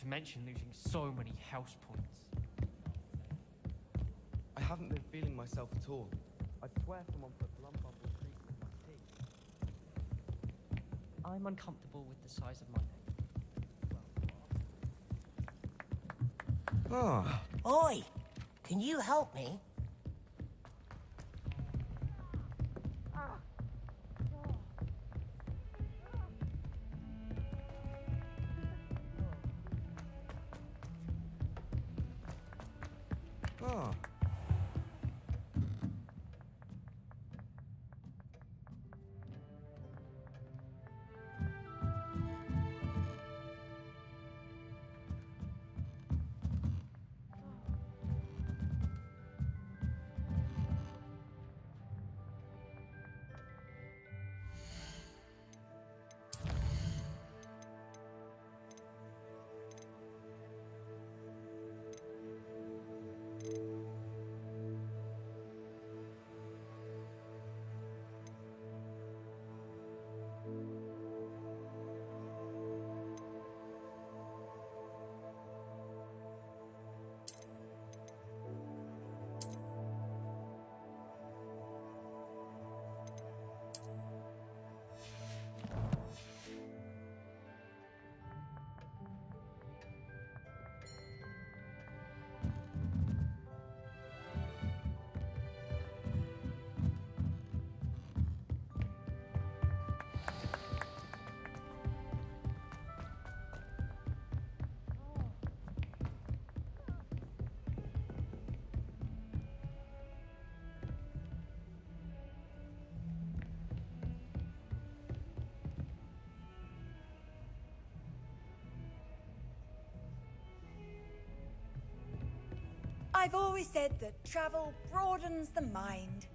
mention losing so many house points. I haven't been feeling myself at all. I'd swear someone put lumbar creep in my teeth. I'm uncomfortable with the size of my neck. Ah. Oi! Can you help me? Ah. I've always said that travel broadens the mind.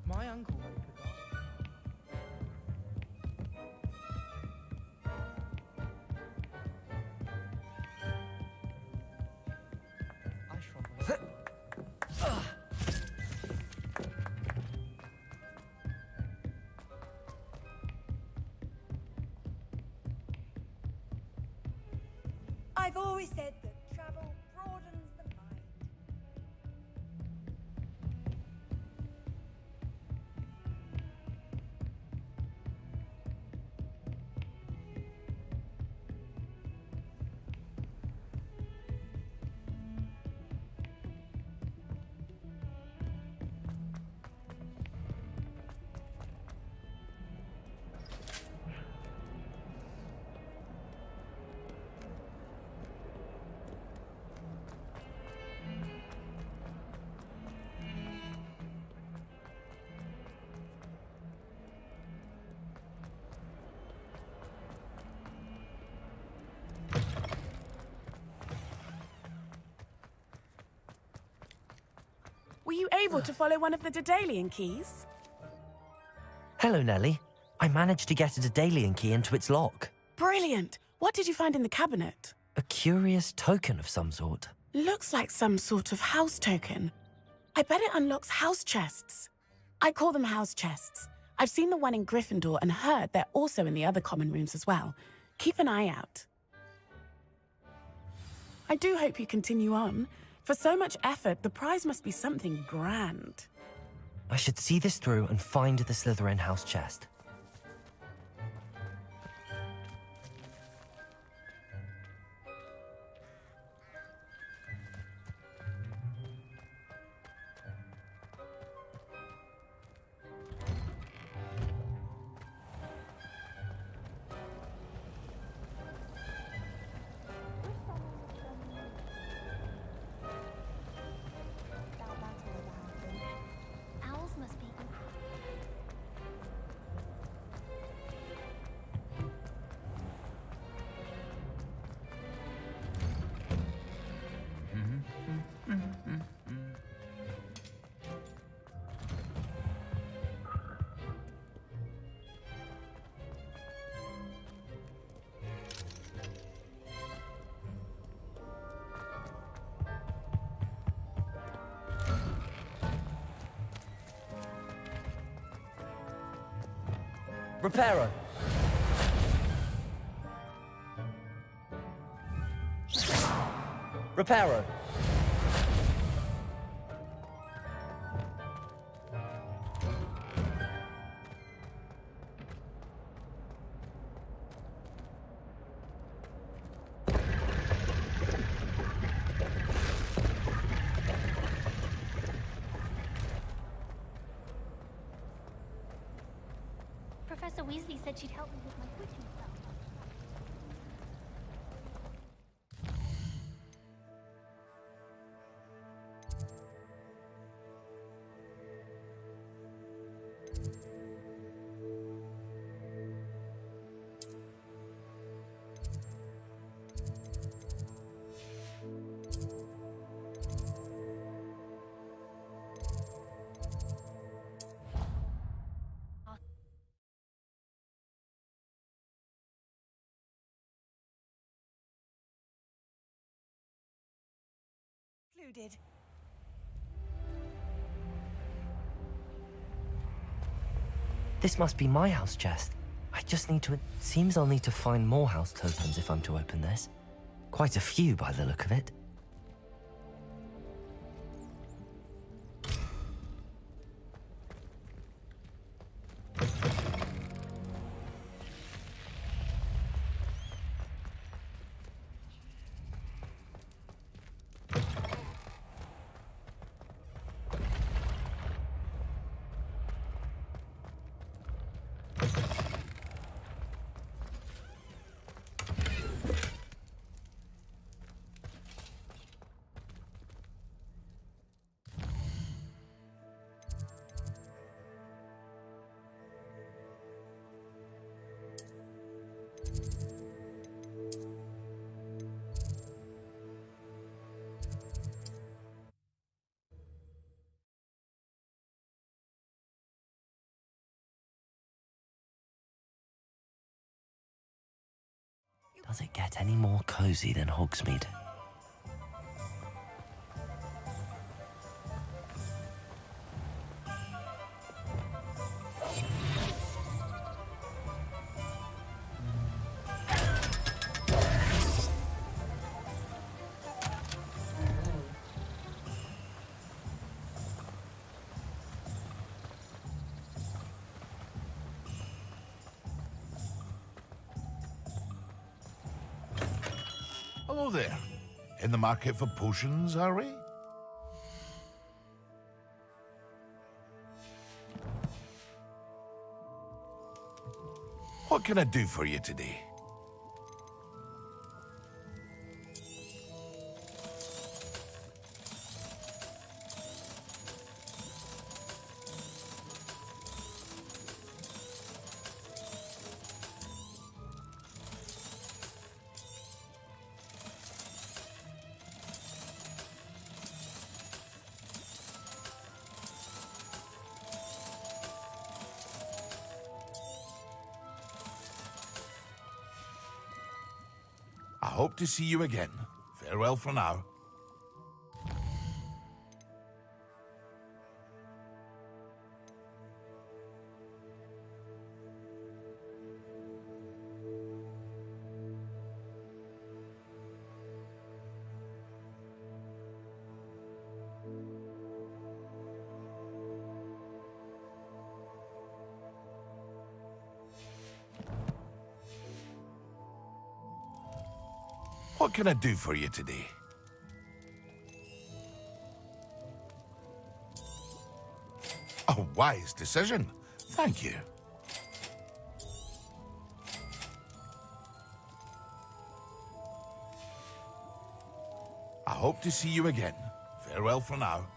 My uncle went to I shrunk my I've always said that travel broadens the mind. Were you able to follow one of the Daedalian keys? Hello, Nellie. I managed to get a Daedalian key into its lock. Brilliant! What did you find in the cabinet? A curious token of some sort. Looks like some sort of house token. I bet it unlocks house chests. I call them house chests. I've seen the one in Gryffindor and heard they're also in the other common rooms as well. Keep an eye out. I do hope you continue on. For so much effort, the prize must be something grand. I should see this through and find the Slytherin house chest. Owls must be. Reparo! Reparo! Professor Weasley said she'd help me with my witching spell. Included. This must be my house chest. I just need to... It seems I'll need to find more house tokens if I'm to open this. Quite a few by the look of it. Does it get any more cozy than Hogsmeade? Hello there. In the market for potions, are we? What can I do for you today? hope to see you again. Farewell for now. What can I do for you today? A wise decision. Thank you. I hope to see you again. Farewell for now.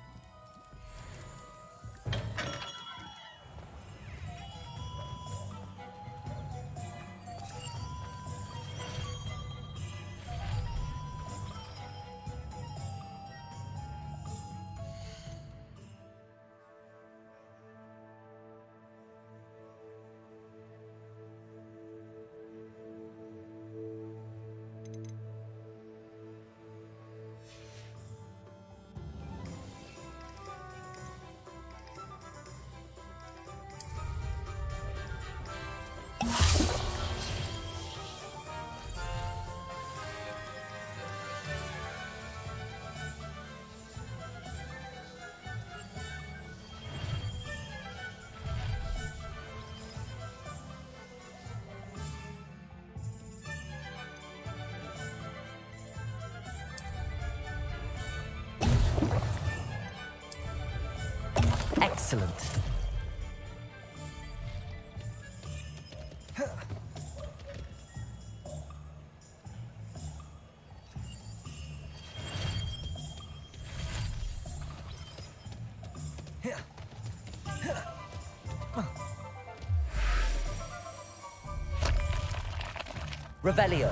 Excellent. Revelio.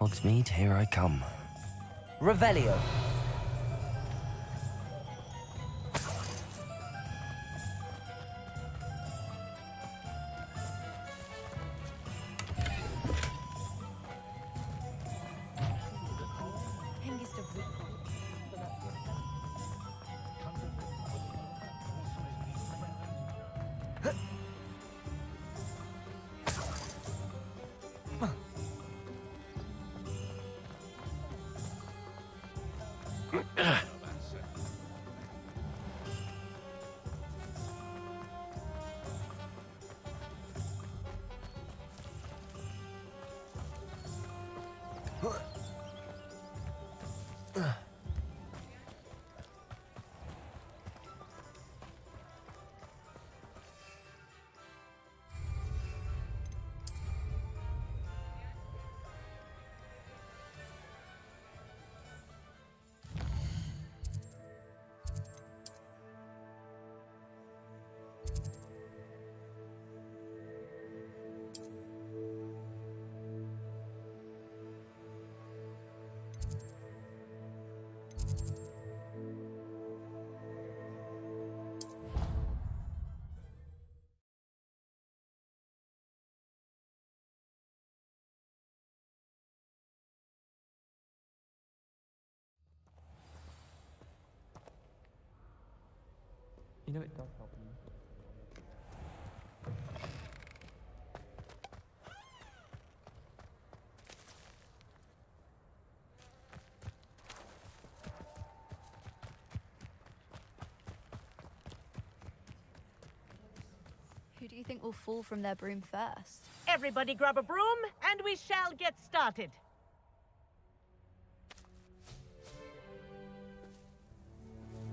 Hogsmeade, here I come. Revelio. You know it does help me. Who do you think will fall from their broom first? Everybody grab a broom, and we shall get started.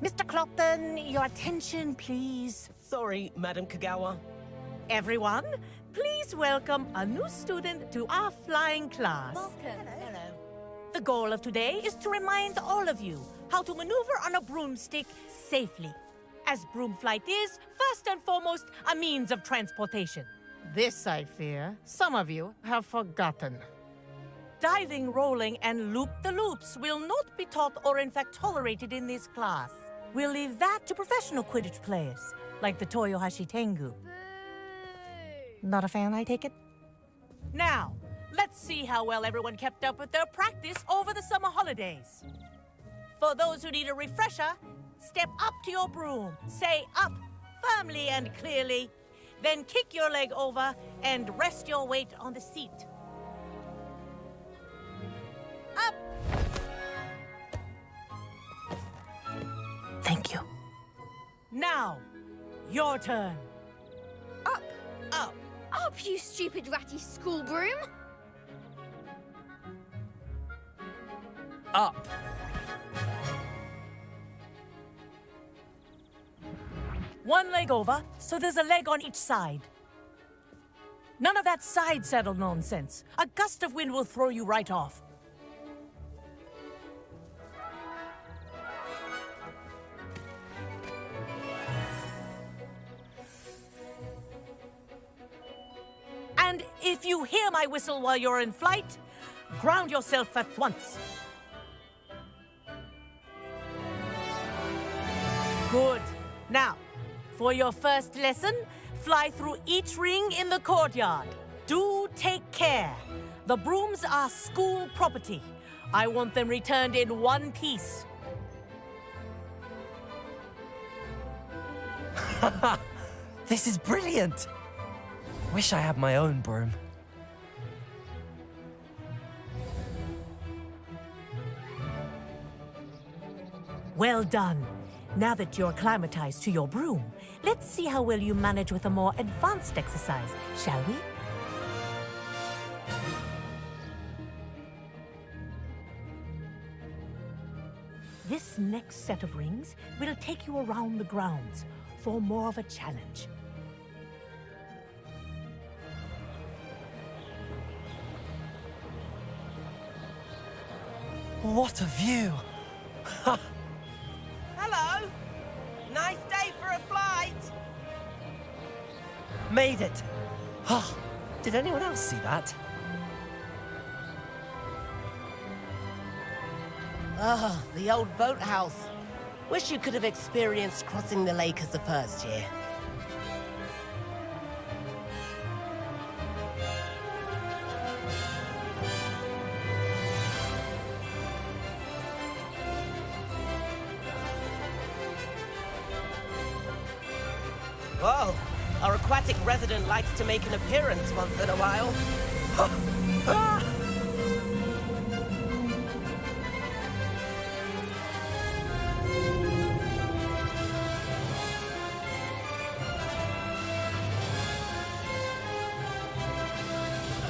Mr. Clockton, your attention, please. Sorry, Madam Kagawa. Everyone, please welcome a new student to our flying class. Welcome. Hello. The The goal of today is to remind all of you how to maneuver on a broomstick safely, as broom flight is, first and foremost, a means of transportation. This, I fear, some of you have forgotten. Diving, rolling, and loop-the-loops will not be taught or in fact tolerated in this class. We'll leave that to professional Quidditch players, like the Toyohashi Tengu. Not a fan, I take it? Now, let's see how well everyone kept up with their practice over the summer holidays. For those who need a refresher, step up to your broom, say up firmly and clearly, then kick your leg over and rest your weight on the seat. Up! Thank you. Now, your turn. Up! Up! Up, you stupid ratty school broom! Up. One leg over, so there's a leg on each side. None of that side saddle nonsense. A gust of wind will throw you right off. And if you hear my whistle while you're in flight, ground yourself at once. Good. Now, for your first lesson, fly through each ring in the courtyard. Do take care. The brooms are school property. I want them returned in one piece. This is brilliant. Wish I had my own broom. Well done. Now that you're acclimatized to your broom, let's see how well you manage with a more advanced exercise, shall we? This next set of rings will take you around the grounds for more of a challenge. What a view! Hello. Nice day for a flight. Made it! Oh, did anyone else see that? Ah, the old boathouse. Wish you could have experienced crossing the lake as a first year. Whoa, our aquatic resident likes to make an appearance once in a while. Ah!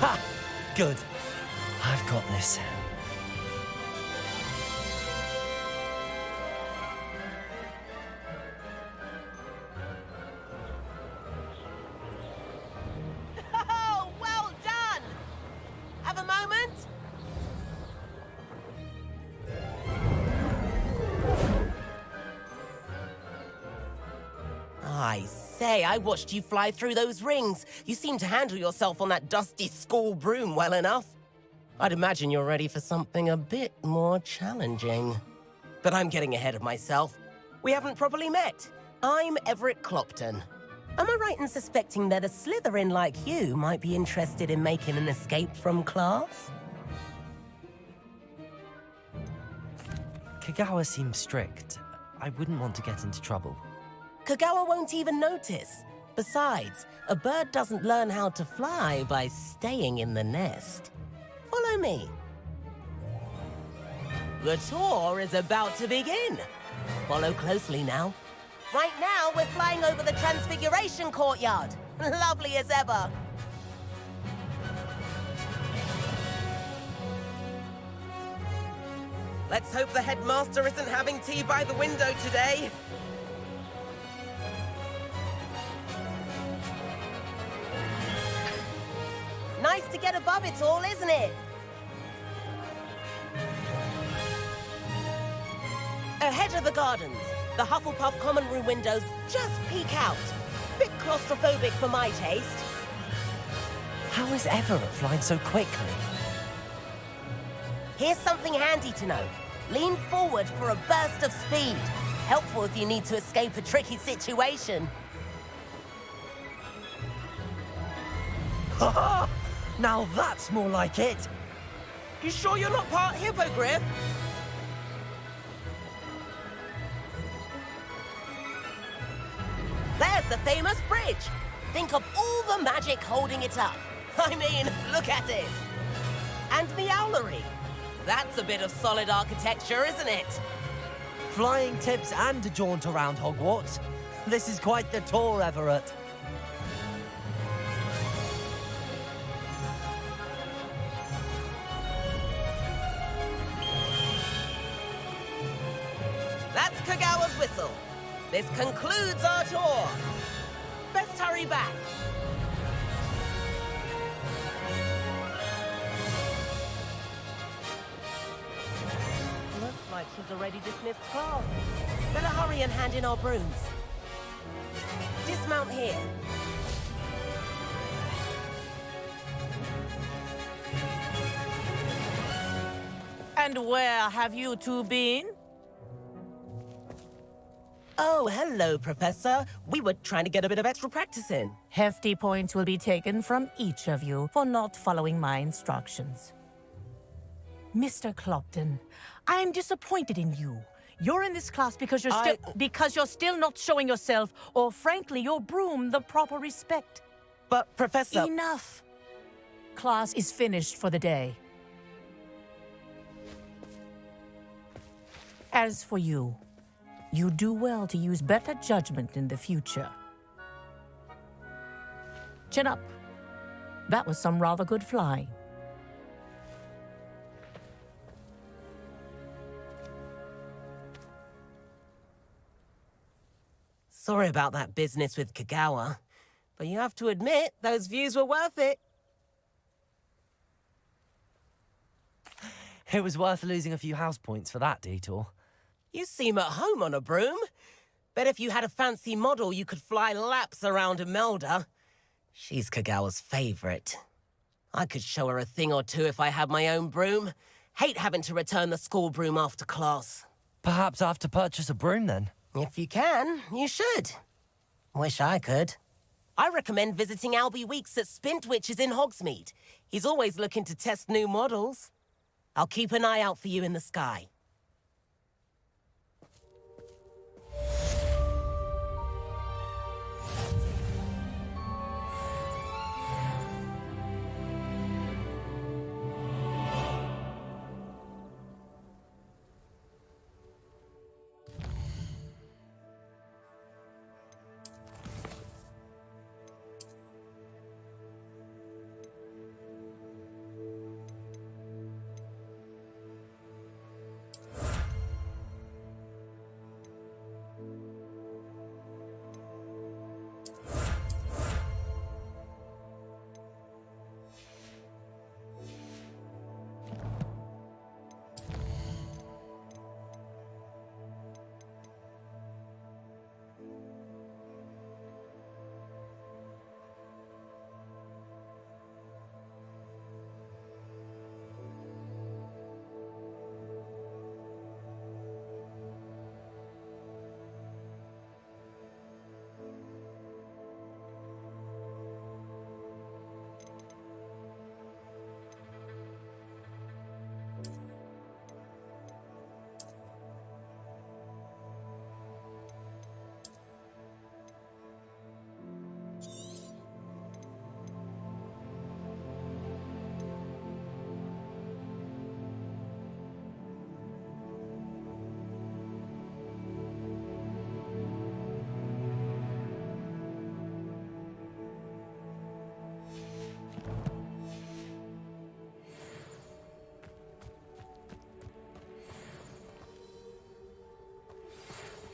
Ha! Good. I've got this. Oh, well done! Have a moment? I say, I watched you fly through those rings. You seem to handle yourself on that dusty school broom well enough. I'd imagine you're ready for something a bit more challenging. But I'm getting ahead of myself. We haven't properly met. I'm Everett Clopton. Am I right in suspecting that a Slytherin like you might be interested in making an escape from class? Kagawa seems strict. I wouldn't want to get into trouble. Kagawa won't even notice. Besides, a bird doesn't learn how to fly by staying in the nest. Follow me. The tour is about to begin. Follow closely now. Right now, we're flying over the Transfiguration Courtyard. Lovely as ever. Let's hope the headmaster isn't having tea by the window today. Nice to get above it all, isn't it? Ahead of the gardens, the Hufflepuff common room windows just peek out. Bit claustrophobic for my taste. How is Everett flying so quickly? Here's something handy to know. Lean forward for a burst of speed. Helpful if you need to escape a tricky situation. Now that's more like it. You sure you're not part hippogriff? There's the famous bridge. Think of all the magic holding it up. I mean, look at it. And the owlery. That's a bit of solid architecture, isn't it? Flying tips and a jaunt around Hogwarts. This is quite the tour, Everett. That's Kagawa's whistle. This concludes our tour. Best hurry back. Looks like she's already dismissed class. Better hurry and hand in our brooms. Dismount here. And where have you two been? Oh, hello, Professor. We were trying to get a bit of extra practice in. Hefty points will be taken from each of you for not following my instructions. Mr. Clopton, I'm disappointed in you. You're in this class because you're still not showing yourself, or frankly, your broom the proper respect. But, Professor... Enough! Class is finished for the day. As for you, you do well to use better judgment in the future. Chin up. That was some rather good flying. Sorry about that business with Kagawa, but you have to admit, those views were worth it. It was worth losing a few house points for that detour. You seem at home on a broom. Bet if you had a fancy model, you could fly laps around Imelda. She's Kagawa's favorite. I could show her a thing or two if I had my own broom. Hate having to return the school broom after class. Perhaps I have to purchase a broom then. If you can, you should. Wish I could. I recommend visiting Albie Weeks at Spintwitches in Hogsmeade. He's always looking to test new models. I'll keep an eye out for you in the sky.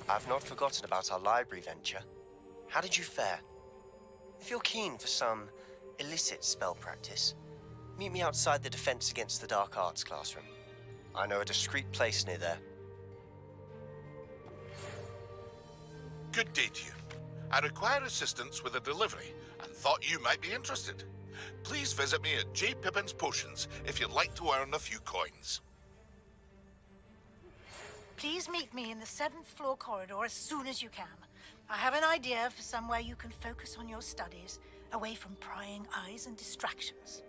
I've not forgotten about our library venture. How did you fare? If you're keen for some illicit spell practice, meet me outside the Defense Against the Dark Arts classroom. I know a discreet place near there. Good day to you. I require assistance with a delivery and thought you might be interested. Please visit me at J. Pippin's Potions if you'd like to earn a few coins. Please meet me in the 7th floor corridor as soon as you can. I have an idea for somewhere you can focus on your studies, away from prying eyes and distractions.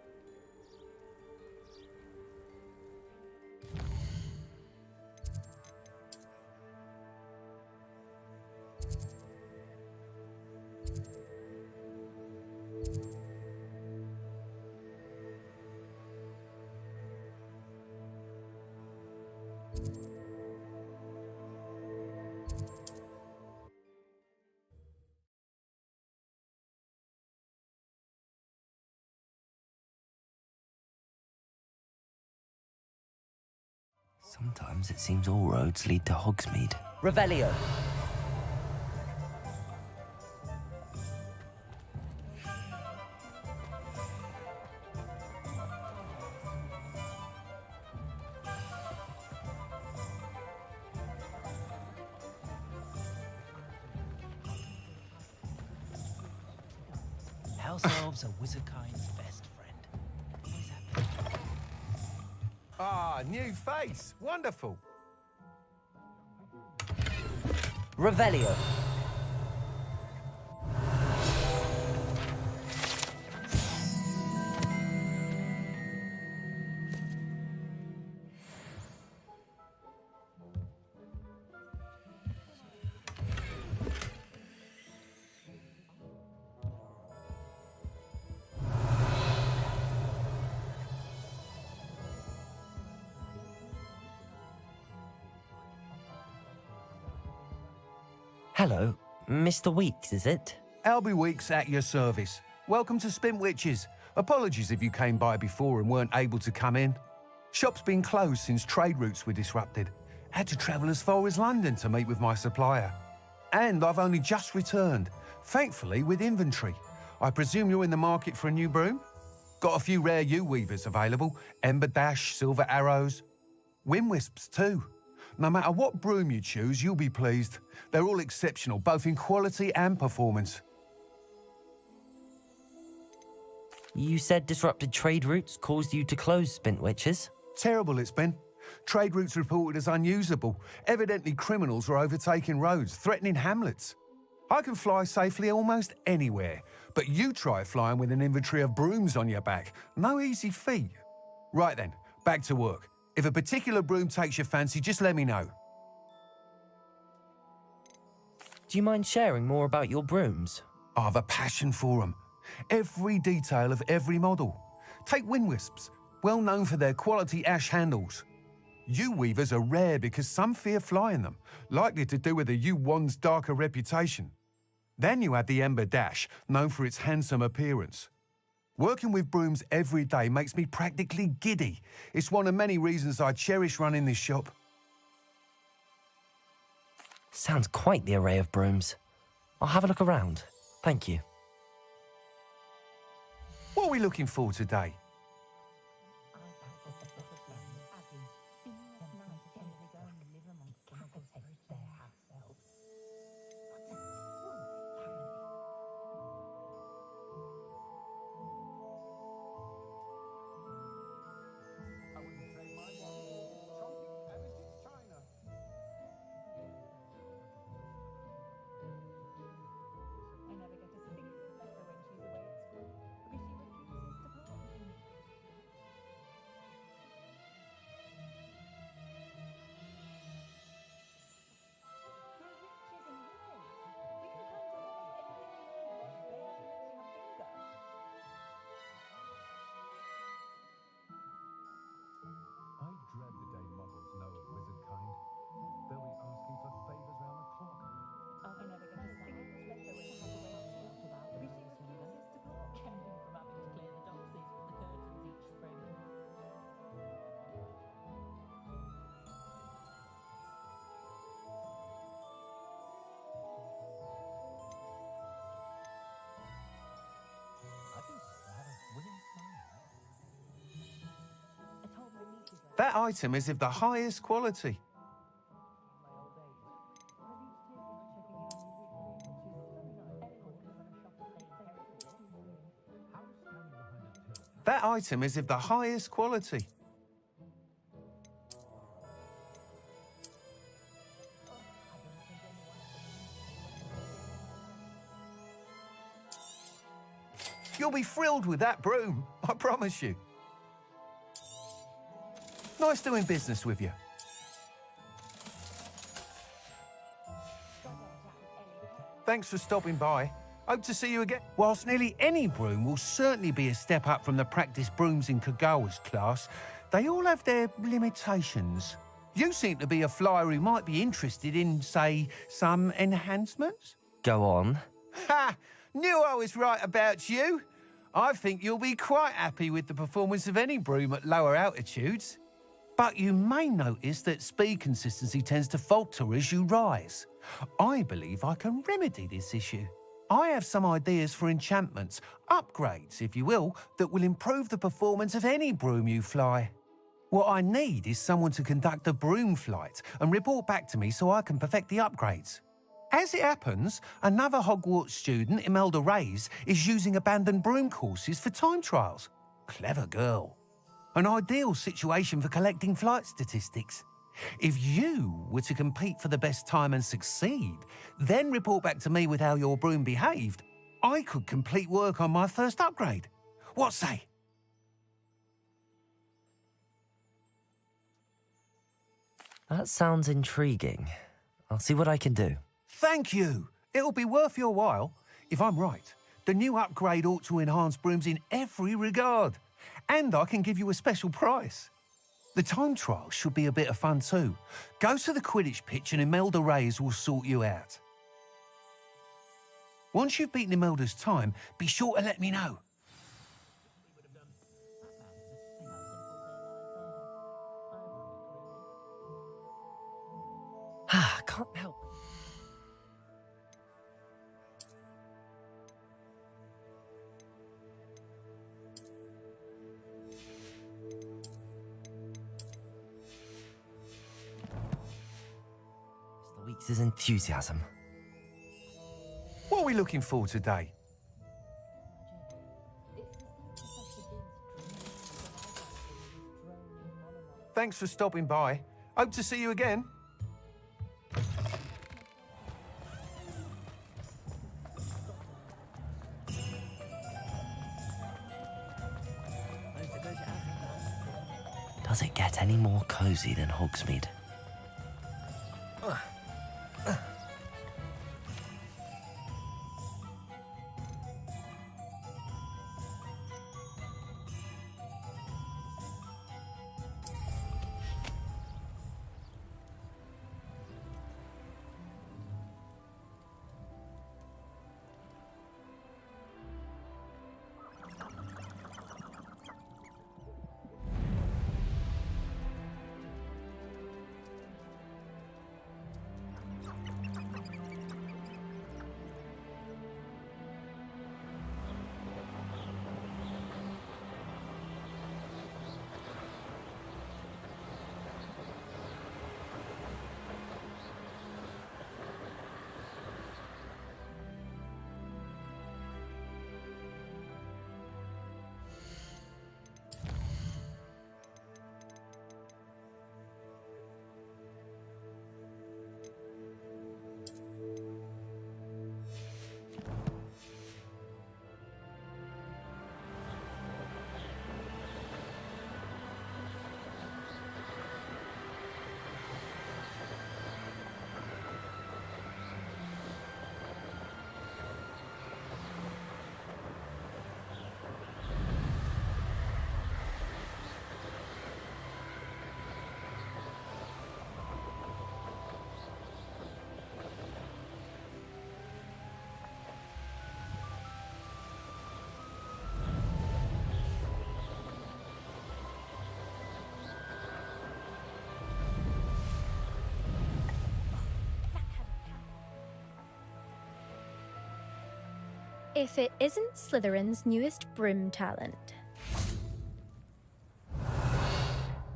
Sometimes it seems all roads lead to Hogsmeade. Revelio. House elves are wizardkind's best friend. Ah, new face. Wonderful. Revelio. Hello, Mr. Weeks, is it? Albie Weeks at your service. Welcome to Spintwitches. Apologies if you came by before and weren't able to come in. Shop's been closed since trade routes were disrupted. Had to travel as far as London to meet with my supplier. And I've only just returned, thankfully with inventory. I presume you're in the market for a new broom? Got a few rare yew-weavers available. Ember Dash, Silver Arrows. Wind Wisps too. No matter what broom you choose, you'll be pleased. They're all exceptional, both in quality and performance. You said disrupted trade routes caused you to close Spintwitches? Terrible it's been. Trade routes reported as unusable. Evidently criminals were overtaking roads, threatening hamlets. I can fly safely almost anywhere, but you try flying with an inventory of brooms on your back. No easy feat. Right then, back to work. If a particular broom takes your fancy, just let me know. Do you mind sharing more about your brooms? I have a passion for them. Every detail of every model. Take Wind Wisps, well known for their quality ash handles. Yew-weavers are rare because some fear flying them, likely to do with the yew wand's darker reputation. Then you have the Ember Dash, known for its handsome appearance. Working with brooms every day makes me practically giddy. It's one of many reasons I cherish running this shop. Sounds quite the array of brooms. I'll have a look around. Thank you. What are we looking for today? I dread the day muggles know of wizard kind. They'll be asking for favors round the clock. I never get to sing it. Let the way have a way of out about wishing for uses to go, counting from having to clear the doxies from the curtains each spring. That item is of the highest quality. That item is of the highest quality. You'll be thrilled with that broom, I promise you. Nice doing business with you. Thanks for stopping by. Hope to see you again. Whilst nearly any broom will certainly be a step up from the practice brooms in Kagawa's class, they all have their limitations. You seem to be a flyer who might be interested in, say, some enhancements? Go on. Ha! Knew I was right about you. I think you'll be quite happy with the performance of any broom at lower altitudes. But you may notice that speed consistency tends to falter as you rise. I believe I can remedy this issue. I have some ideas for enchantments, upgrades, if you will, that will improve the performance of any broom you fly. What I need is someone to conduct a broom flight and report back to me so I can perfect the upgrades. As it happens, another Hogwarts student, Imelda Reyes, is using abandoned broom courses for time trials. Clever girl. An ideal situation for collecting flight statistics. If you were to compete for the best time and succeed, then report back to me with how your broom behaved, I could complete work on my first upgrade. What say? That sounds intriguing. I'll see what I can do. Thank you. It'll be worth your while. If I'm right, the new upgrade ought to enhance brooms in every regard. And I can give you a special price. The time trial should be a bit of fun too. Go to the Quidditch pitch and Imelda Reyes will sort you out. Once you've beaten Imelda's time, be sure to let me know. Ah, can't help. Mr. Weeks' enthusiasm. What are we looking for today? Thanks for stopping by. Hope to see you again. Does it get any more cozy than Hogsmeade? If it isn't Slytherin's newest broom talent.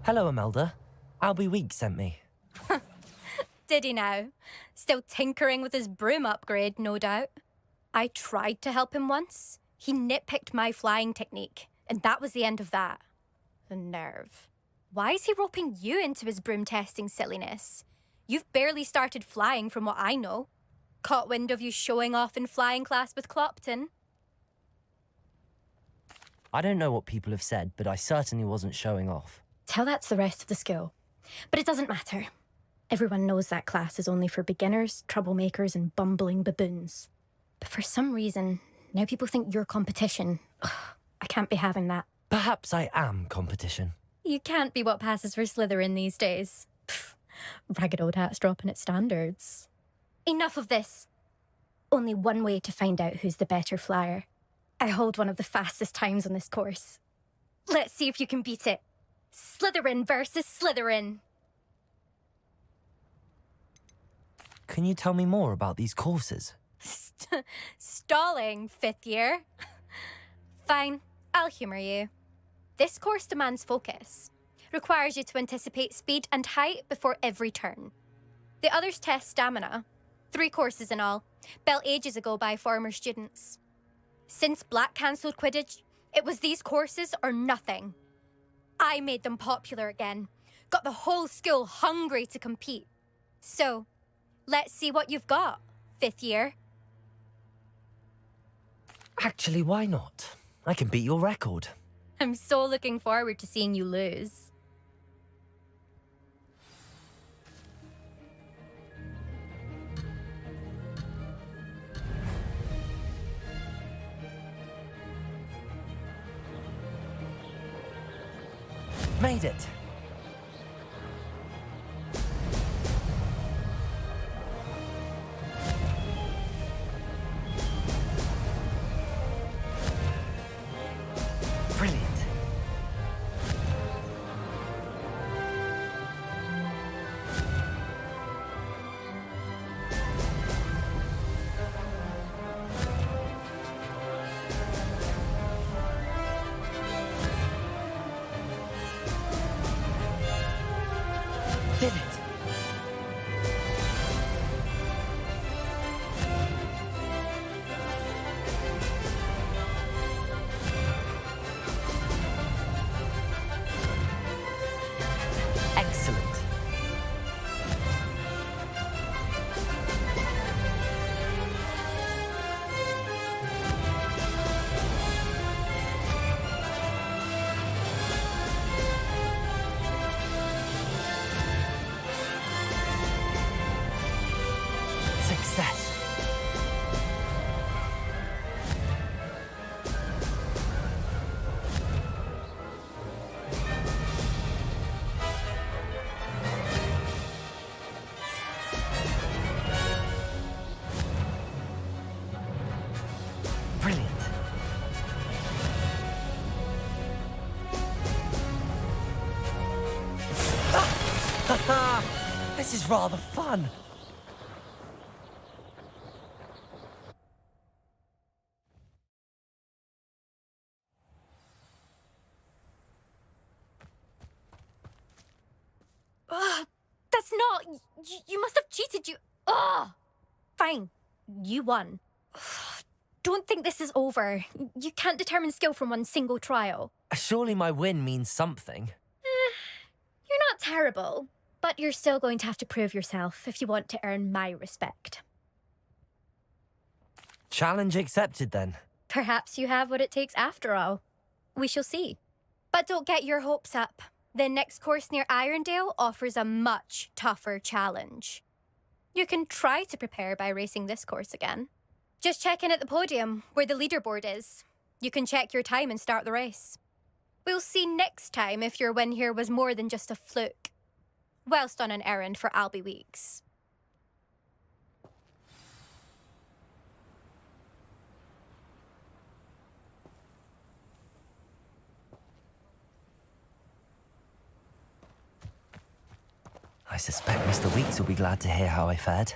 Hello, Imelda. Albie Weeks sent me. Did he now? Still tinkering with his broom upgrade, no doubt. I tried to help him once. He nitpicked my flying technique. And that was the end of that. The nerve. Why is he roping you into his broom testing silliness? You've barely started flying from what I know. Caught wind of you showing off in flying class with Clopton. I don't know what people have said, but I certainly wasn't showing off. Tell that to the rest of the school. But it doesn't matter. Everyone knows that class is only for beginners, troublemakers, and bumbling baboons. But for some reason, now people think you're competition. Ugh, I can't be having that. Perhaps I am competition. You can't be what passes for Slytherin these days. Pfft, ragged old hat's dropping its standards. Enough of this. Only one way to find out who's the better flyer. I hold one of the fastest times on this course. Let's see if you can beat it. Slytherin versus Slytherin. Can you tell me more about these courses? Stalling, 5th year. Fine, I'll humour you. This course demands focus. Requires you to anticipate speed and height before every turn. The others test stamina. 3 courses in all, built ages ago by former students. Since Black cancelled Quidditch, it was these courses or nothing. I made them popular again. Got the whole school hungry to compete. So, let's see what you've got, 5th year. Actually, why not? I can beat your record. I'm so looking forward to seeing you lose. Made it. Brilliant. Did it. Excellent. Success. Brilliant. This is rather fun. Ugh, that's not... You must have cheated, you... Ugh! Fine, you won. Ugh, don't think this is over. You can't determine skill from one single trial. Surely my win means something. You're not terrible, but you're still going to have to prove yourself if you want to earn my respect. Challenge accepted then. Perhaps you have what it takes after all. We shall see. But don't get your hopes up. The next course near Irondale offers a much tougher challenge. You can try to prepare by racing this course again. Just check in at the podium, where the leaderboard is. You can check your time and start the race. We'll see next time if your win here was more than just a fluke. Whilst on an errand for Albie Weeks. I suspect Mr. Weeks will be glad to hear how I fared.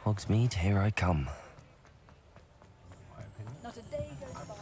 Hogsmeade, here I come. Not a day goes by.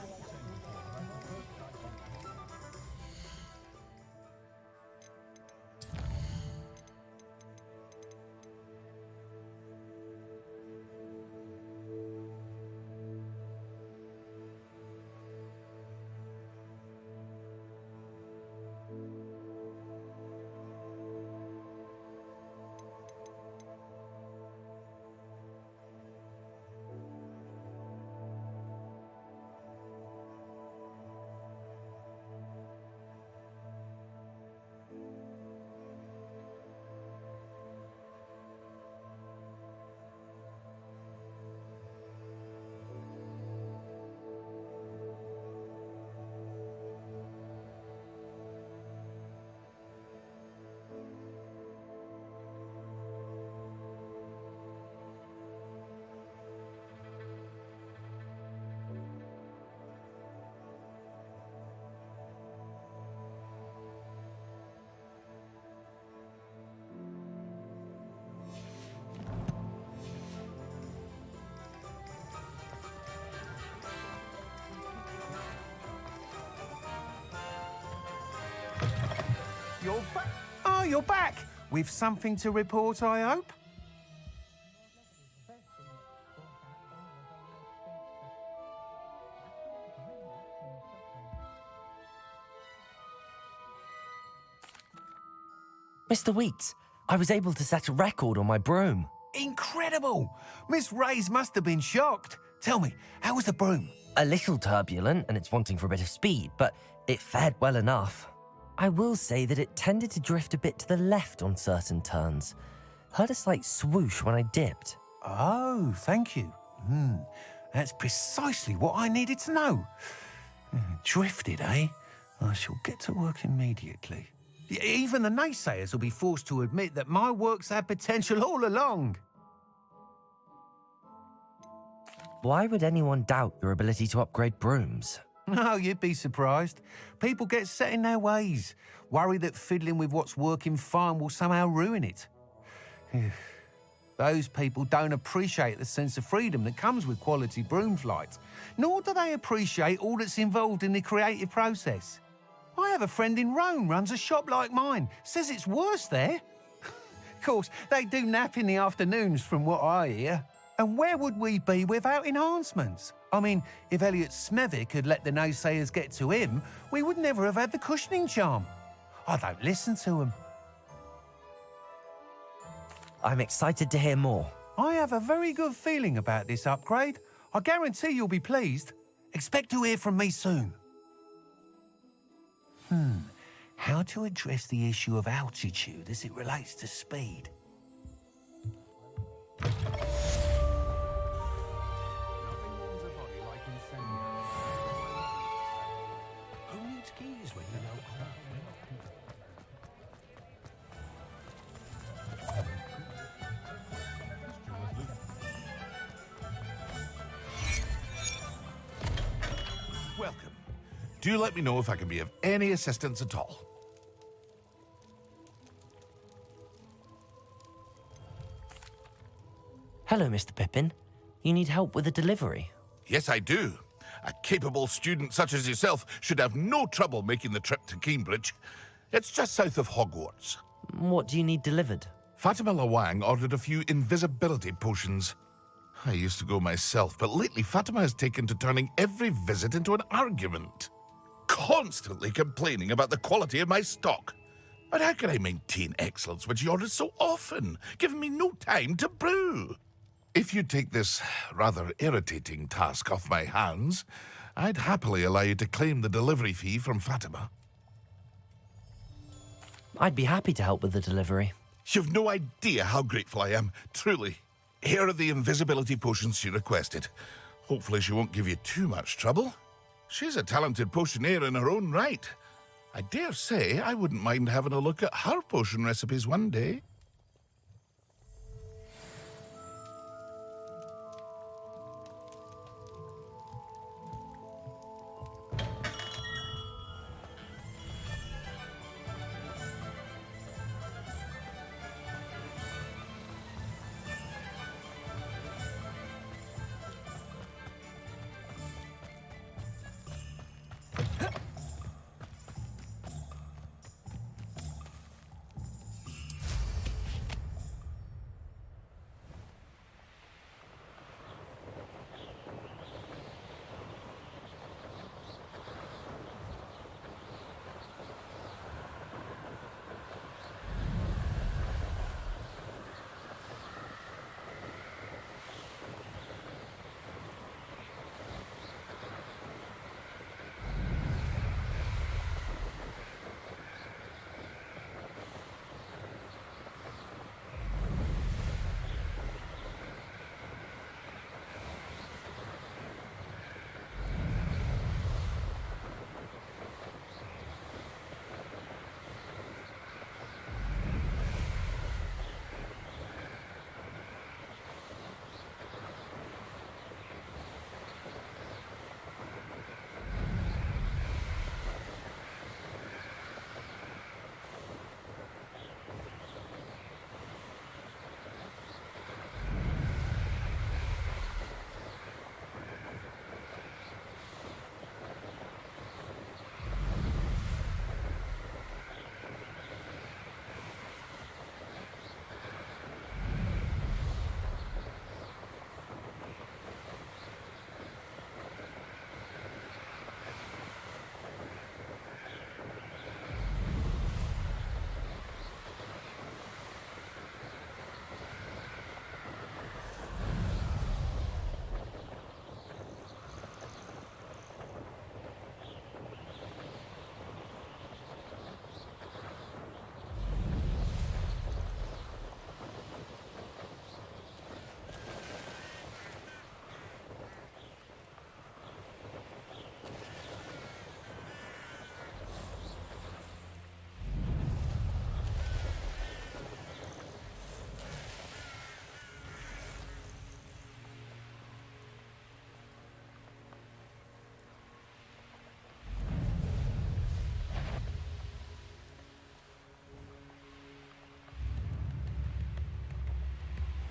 You're back. Oh, you're back. With something to report, I hope? Mr. Weeks, I was able to set a record on my broom. Incredible! Miss Ray's must have been shocked. Tell me, how was the broom? A little turbulent and it's wanting for a bit of speed, but it fared well enough. I will say that it tended to drift a bit to the left on certain turns. Heard a slight swoosh when I dipped. Oh, thank you. That's precisely what I needed to know. Drifted, eh? I shall get to work immediately. Even the naysayers will be forced to admit that my work's had potential all along. Why would anyone doubt your ability to upgrade brooms? No, you'd be surprised. People get set in their ways, worry that fiddling with what's working fine will somehow ruin it. Those people don't appreciate the sense of freedom that comes with quality broom flight, nor do they appreciate all that's involved in the creative process. I have a friend in Rome runs a shop like mine, says it's worse there. Of course, they do nap in the afternoons from what I hear. And where would we be without enhancements? I mean, if Elliot Smethwick had let the naysayers get to him, we would never have had the cushioning charm. I don't listen to him. I'm excited to hear more. I have a very good feeling about this upgrade. I guarantee you'll be pleased. Expect to hear from me soon. How to address the issue of altitude as it relates to speed? Who needs keys when you know? Welcome. Do let me know if I can be of any assistance at all. Hello, Mr. Pippin. You need help with a delivery? Yes, I do. A capable student such as yourself should have no trouble making the trip to Cambridge. It's just south of Hogwarts. What do you need delivered? Fatima Lawang ordered a few invisibility potions. I used to go myself, but lately Fatima has taken to turning every visit into an argument. Constantly complaining about the quality of my stock. But how can I maintain excellence when she orders so often, giving me no time to brew? If you take this rather irritating task off my hands, I'd happily allow you to claim the delivery fee from Fatima. I'd be happy to help with the delivery. You've no idea how grateful I am, truly. Here are the invisibility potions she requested. Hopefully she won't give you too much trouble. She's a talented potioneer in her own right. I dare say I wouldn't mind having a look at her potion recipes one day.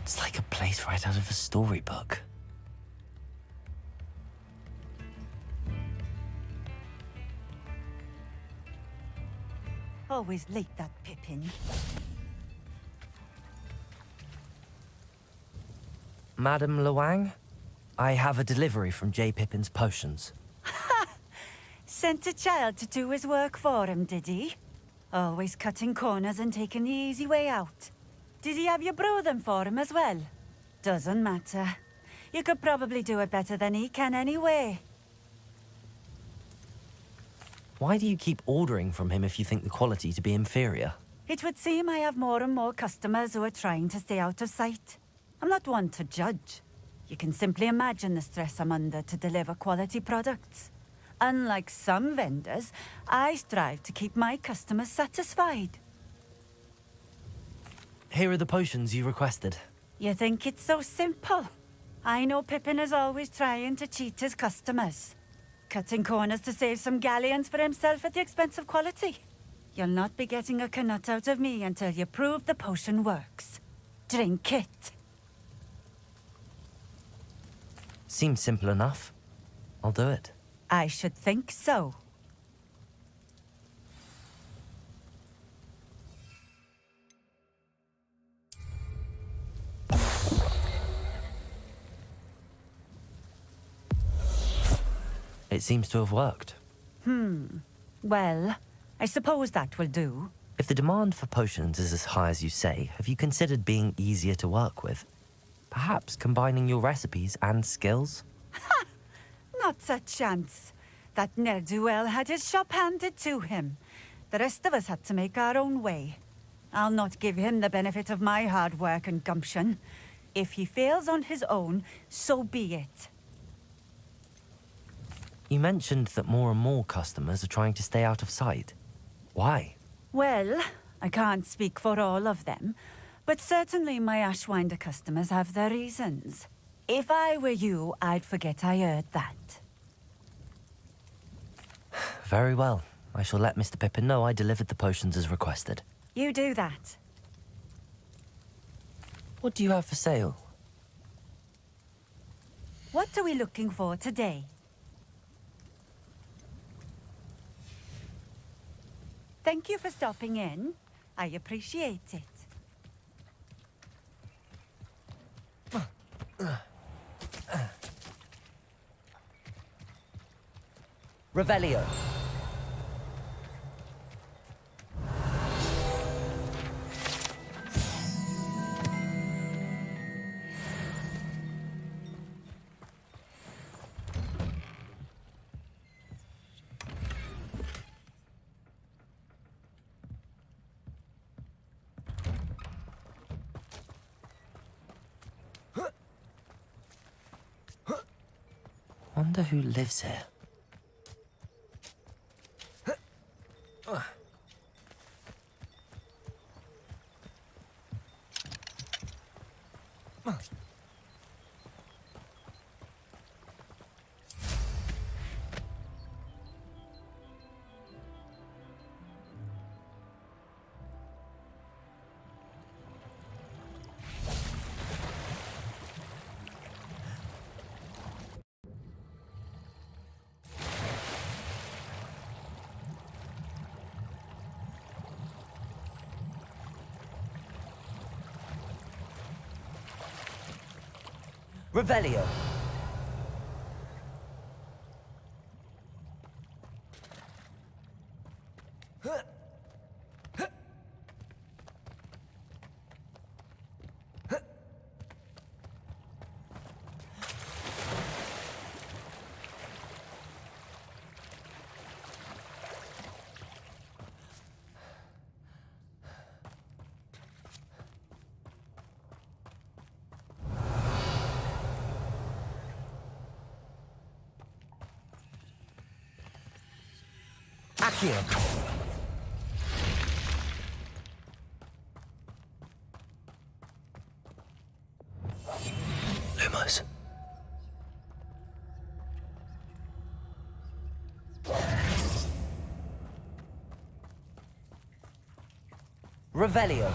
It's like a place right out of a storybook. Always late, that Pippin. Madam Luang, I have a delivery from J. Pippin's Potions. Sent a child to do his work for him, did he? Always cutting corners and taking the easy way out. Did he have you brew them for him as well? Doesn't matter. You could probably do it better than he can anyway. Why do you keep ordering from him if you think the quality to be inferior? It would seem I have more and more customers who are trying to stay out of sight. I'm not one to judge. You can simply imagine the stress I'm under to deliver quality products. Unlike some vendors, I strive to keep my customers satisfied. Here are the potions you requested. You think it's so simple? I know Pippin is always trying to cheat his customers. Cutting corners to save some galleons for himself at the expense of quality. You'll not be getting a canut out of me until you prove the potion works. Drink it. Seems simple enough. I'll do it. I should think so. It seems to have worked. Well, I suppose that will do. If the demand for potions is as high as you say, have you considered being easier to work with? Perhaps combining your recipes and skills? Not a chance. That ne'er-do-well had his shop handed to him. The rest of us had to make our own way. I'll not give him the benefit of my hard work and gumption. If he fails on his own, so be it. You mentioned that more and more customers are trying to stay out of sight. Why? Well, I can't speak for all of them, but certainly my Ashwinder customers have their reasons. If I were you, I'd forget I heard that. Very well. I shall let Mr. Pippin know I delivered the potions as requested. You do that. What do you have for sale? What are we looking for today? Thank you for stopping in. I appreciate it. Revelio. Wonder who lives here. Revelio. Accio. Lumos. Revelio.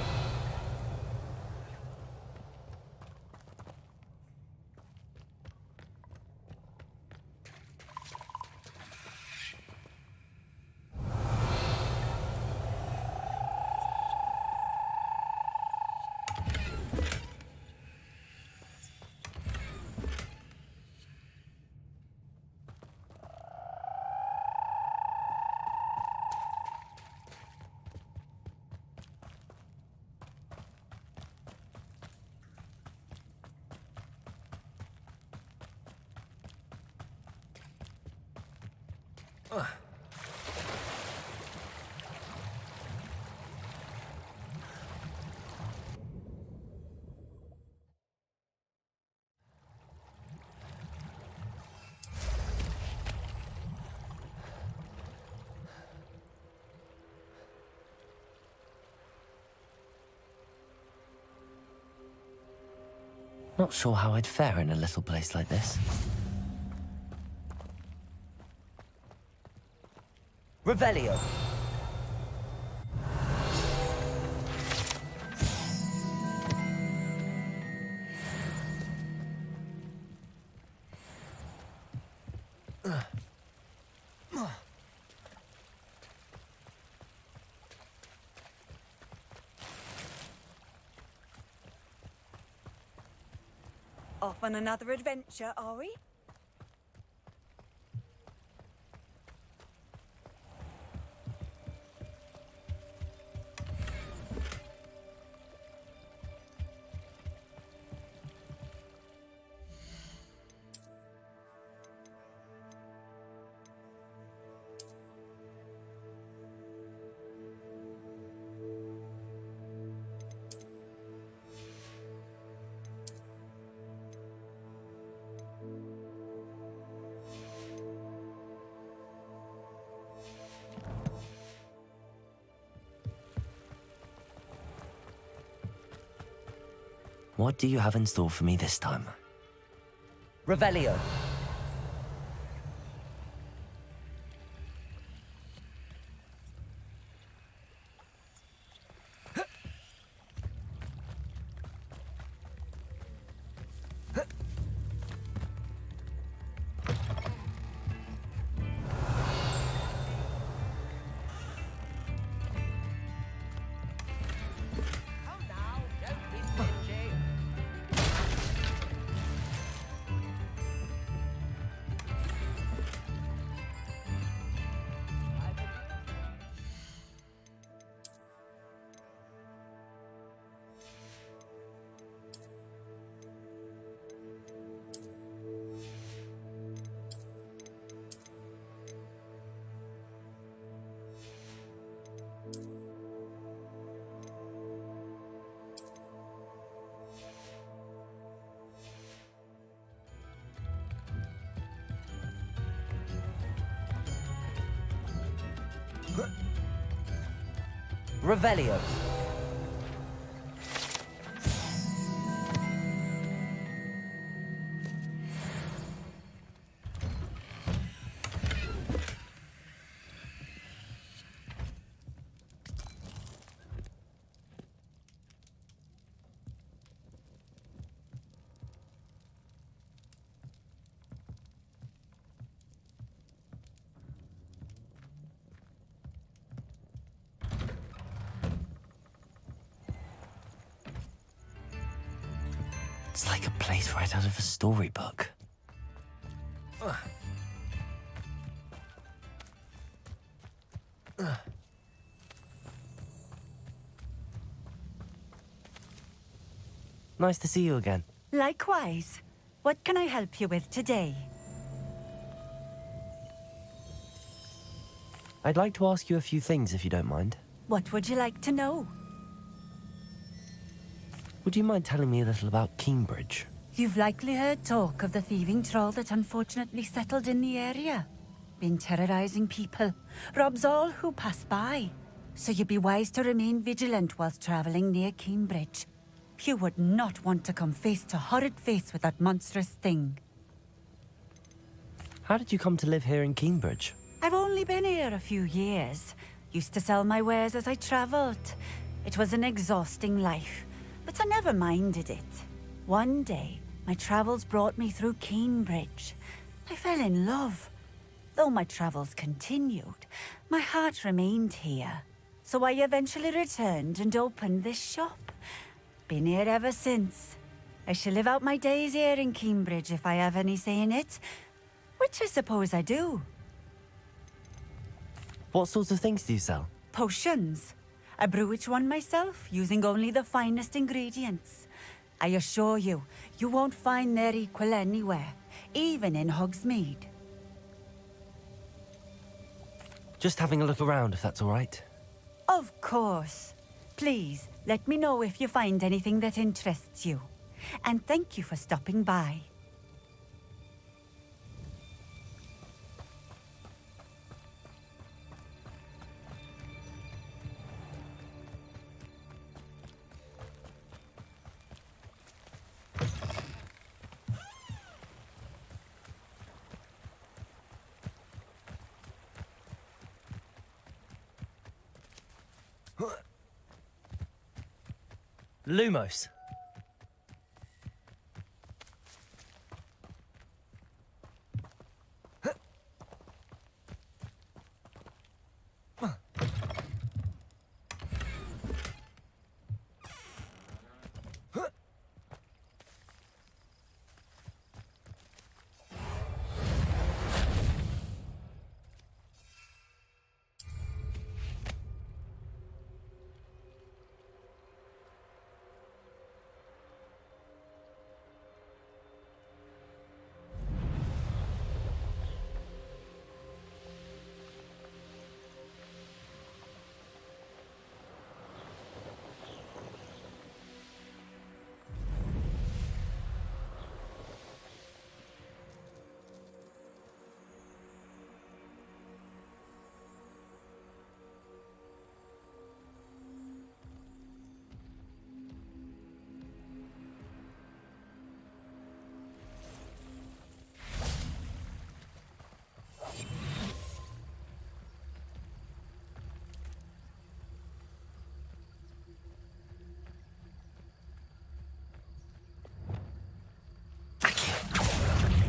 Not sure how I'd fare in a little place like this. Revelio. Off on another adventure, are we? What do you have in store for me this time? Revelio. Revelio. It's like a place right out of a storybook. Nice to see you again. Likewise. What can I help you with today? I'd like to ask you a few things if you don't mind. What would you like to know? Would you mind telling me a little about Cambridge? You've likely heard talk of the thieving troll that unfortunately settled in the area. Been terrorizing people, robs all who pass by. So you'd be wise to remain vigilant whilst traveling near Cambridge. You would not want to come face to horrid face with that monstrous thing. How did you come to live here in Cambridge? I've only been here a few years. Used to sell my wares as I traveled. It was an exhausting life, but I never minded it. One day, my travels brought me through Cambridge. I fell in love. Though my travels continued, my heart remained here. So I eventually returned and opened this shop. Been here ever since. I shall live out my days here in Cambridge if I have any say in it, which I suppose I do. What sorts of things do you sell? Potions. I brew each one myself, using only the finest ingredients. I assure you, you won't find their equal anywhere, even in Hogsmeade. Just having a look around, if that's all right. Of course. Please, let me know if you find anything that interests you. And thank you for stopping by. Lumos.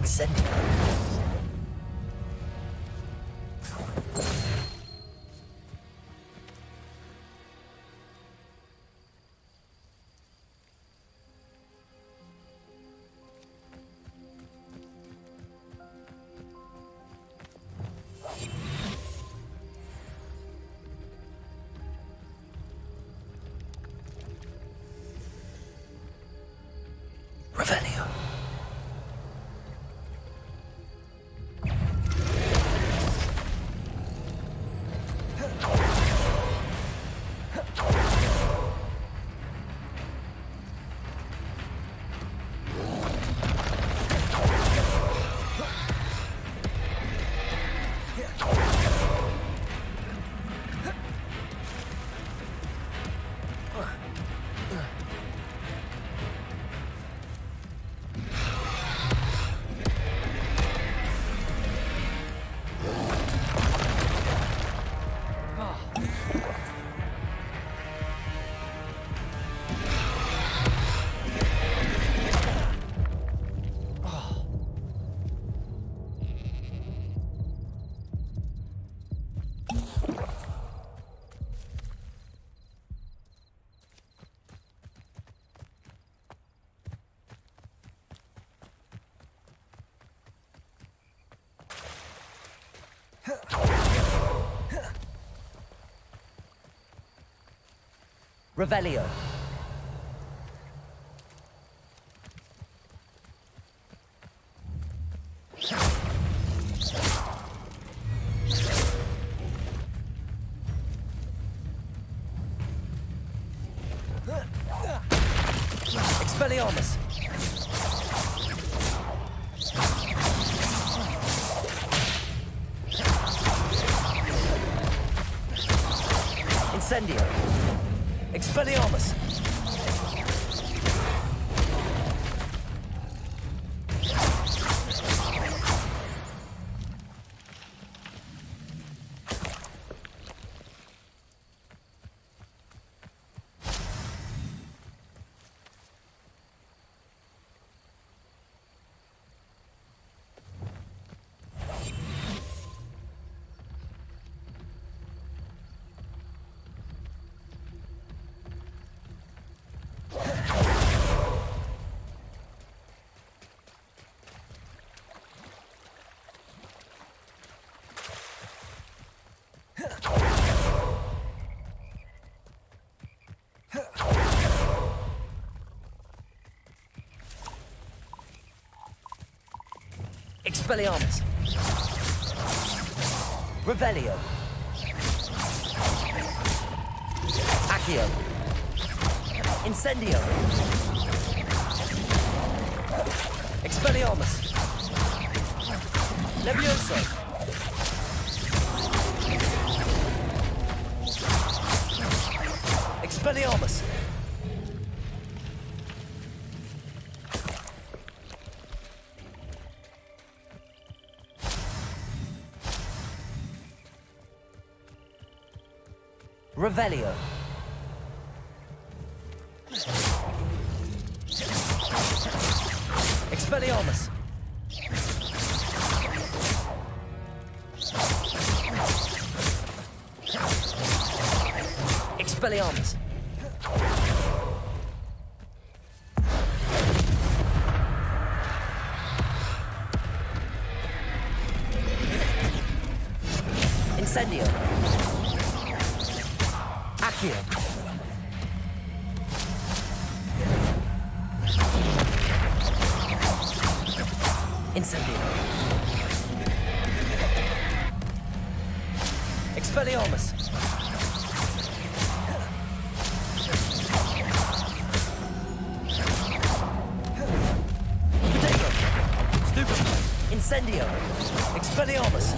Send it. Revelio. Revelio. Expelliarmus. Incendio. Expelliarmus. Expelliarmus. Revelio. Accio. Incendio. Expelliarmus. Levioso. Expelliarmus. Revelio. Expelliarmus. Expelliarmus. Incendio. Accio. Incendio. Expelliarmus. Potato. Stupid. Incendio. Expelliarmus.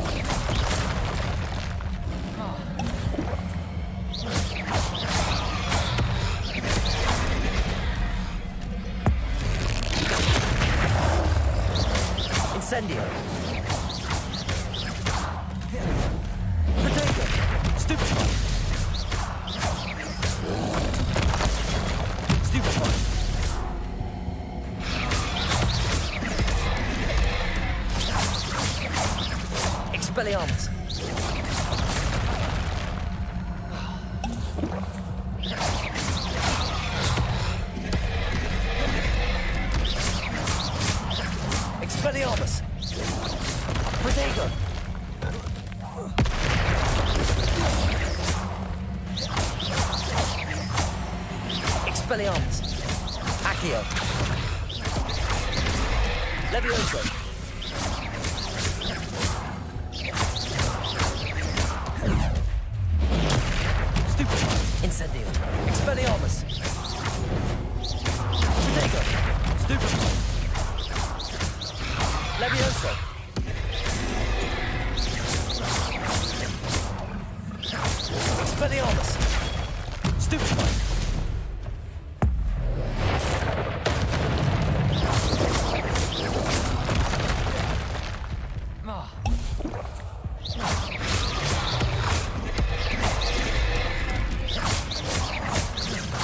Incendio. Potato. Stupefy. Stupefy. Expelliarmus. Expelliarmus. Potato. Expelliarmus. Accio. Levioso. Stupefy. Incendio. Expelliarmus. Potato. Stupefy. Levioso. Expelliarmus. Stupefy.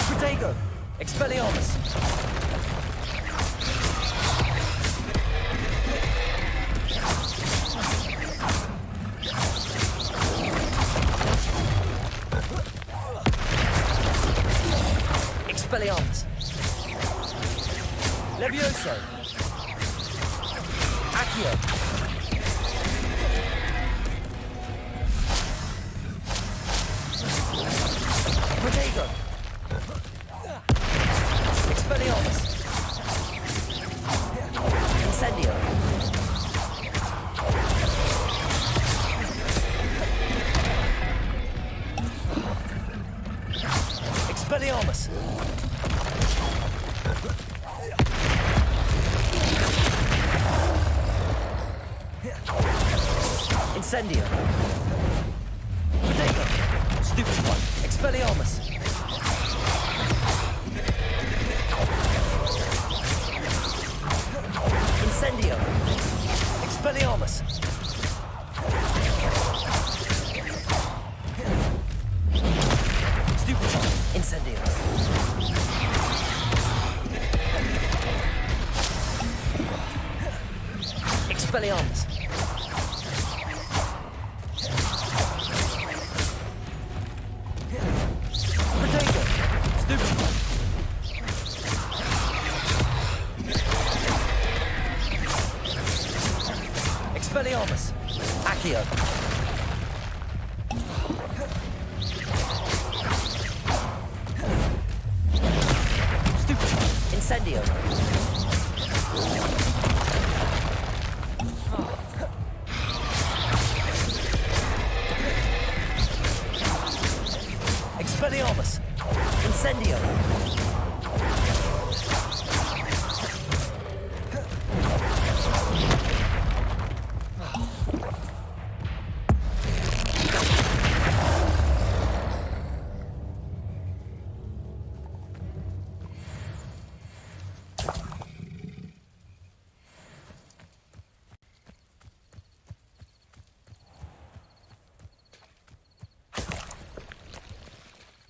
Potato. Expelliarmus. Expelliarmus. Levioso. Accio. Potato. Expelliarmus. Incendio. Expelliarmus. Incendio. Potato. Stupefy. Expelliarmus. Incendio. Expelliarmus. Stupefy. Incendio. Expelliarmus. Potato. Stupefy. Expelliarmus. Accio. Stupefy. Incendio. Expelliarmus.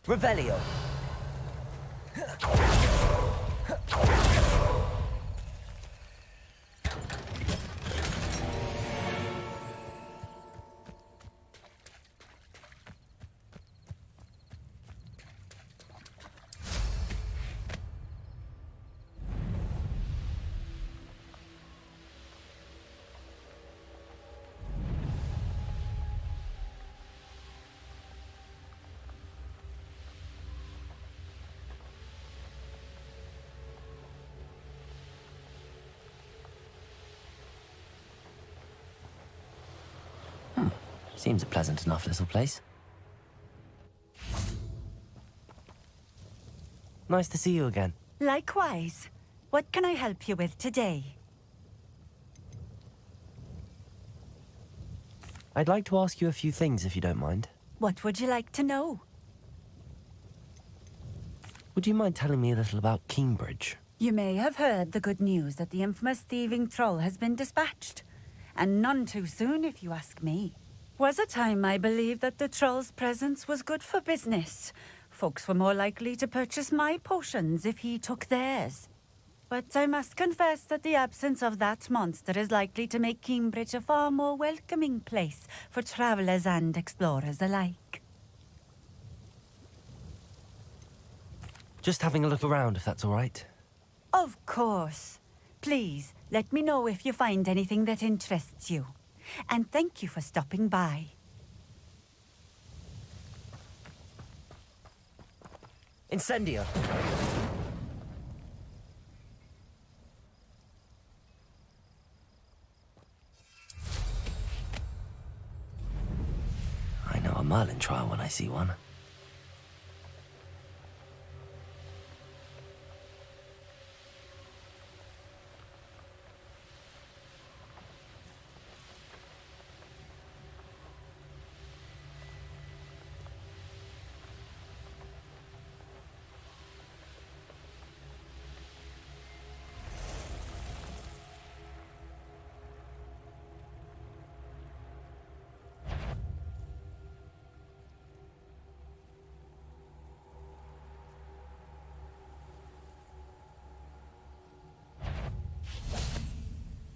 Revelio. Seems a pleasant enough little place. Nice to see you again. Likewise. What can I help you with today? I'd like to ask you a few things if you don't mind. What would you like to know? Would you mind telling me a little about Cambridge? You may have heard the good news that the infamous thieving troll has been dispatched. And none too soon, if you ask me. Was a time I believed that the troll's presence was good for business. Folks were more likely to purchase my potions if he took theirs. But I must confess that the absence of that monster is likely to make Cambridge a far more welcoming place for travelers and explorers alike. Just having a look around, if that's all right. Of course. Please, let me know if you find anything that interests you. And thank you for stopping by. Incendio. I know a Merlin trial when I see one.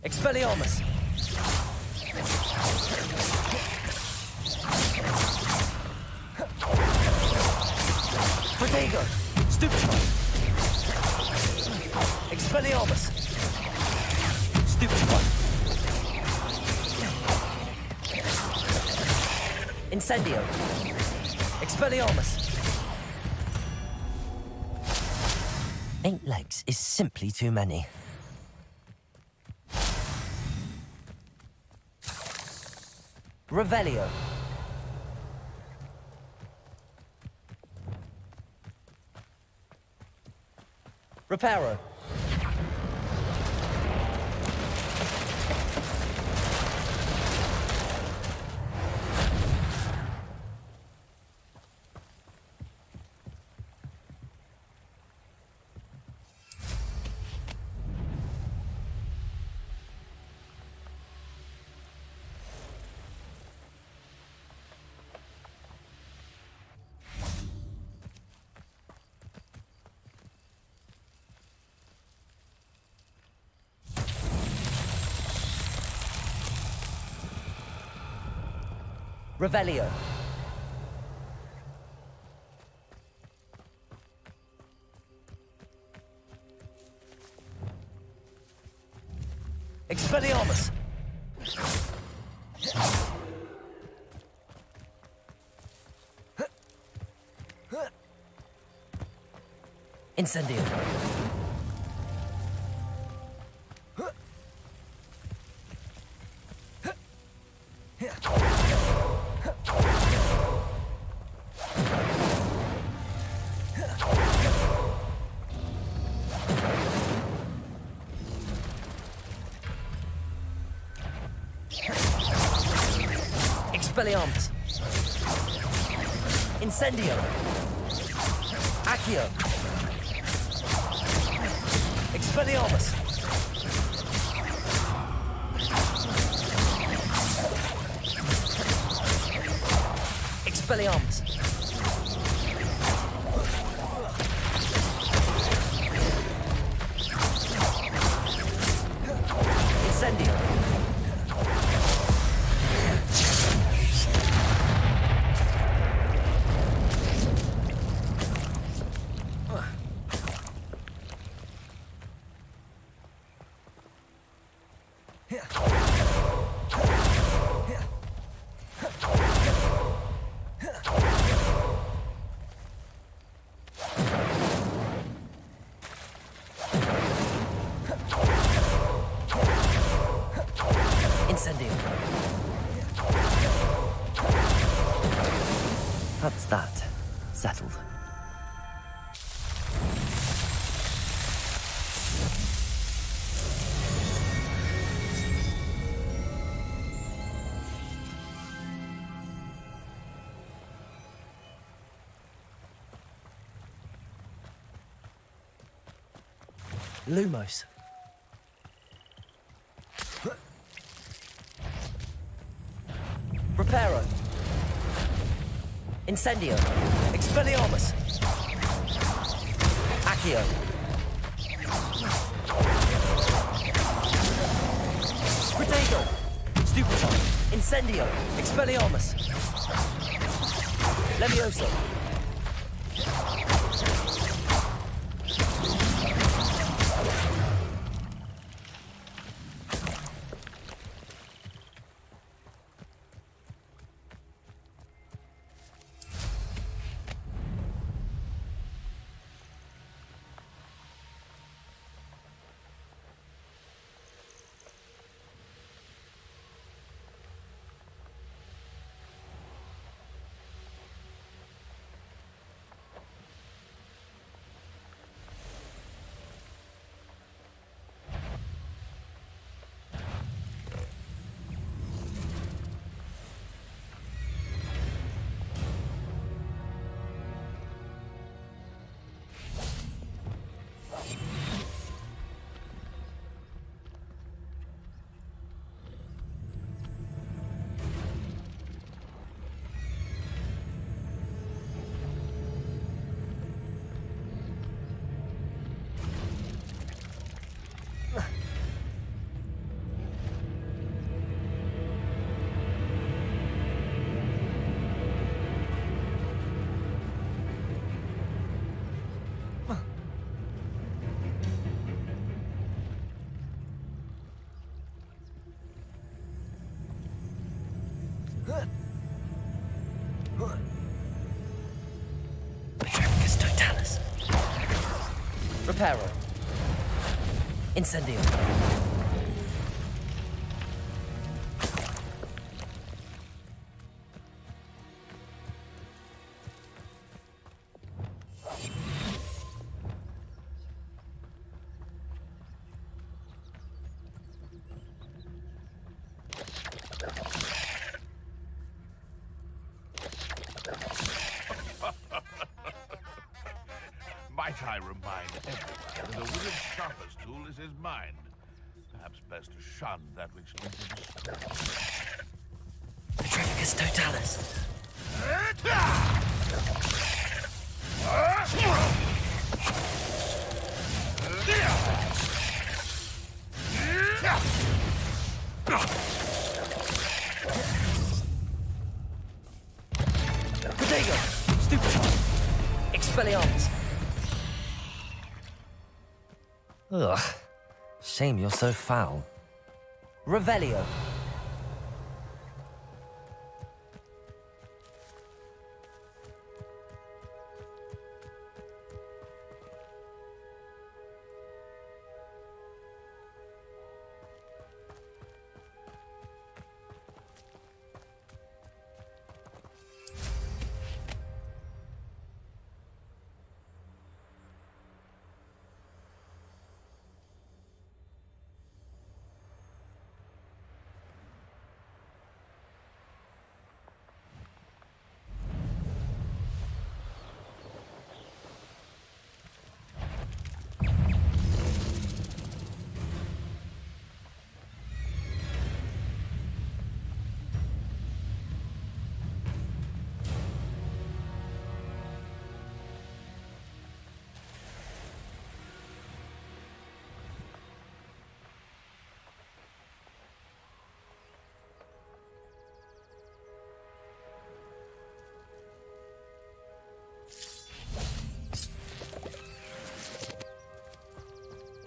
Expelliarmus! Protego! Stupefy! Expelliarmus! Stupefy! Incendio! Expelliarmus! 8 legs is simply too many. Revelio. Reparo. Revelio. Expelliarmus. Incendio. Expelliarmus. Incendio. Accio. Expelliarmus. Expelliarmus. Incendio. That's that. Settled. Lumos. Reparo. Incendio. Expelliarmus. Accio. Protego. Stupefy. Incendio. Expelliarmus. Levioso. Petrificus totalis. Reparo. Incendio. Might I remind everyone that a wizard's sharpest tool is his mind. Perhaps best to shun that which leads to destruction. Petrificus totalis. Protego. Stupefy. Expelliarmus. Ugh. Shame you're so foul. Revelio.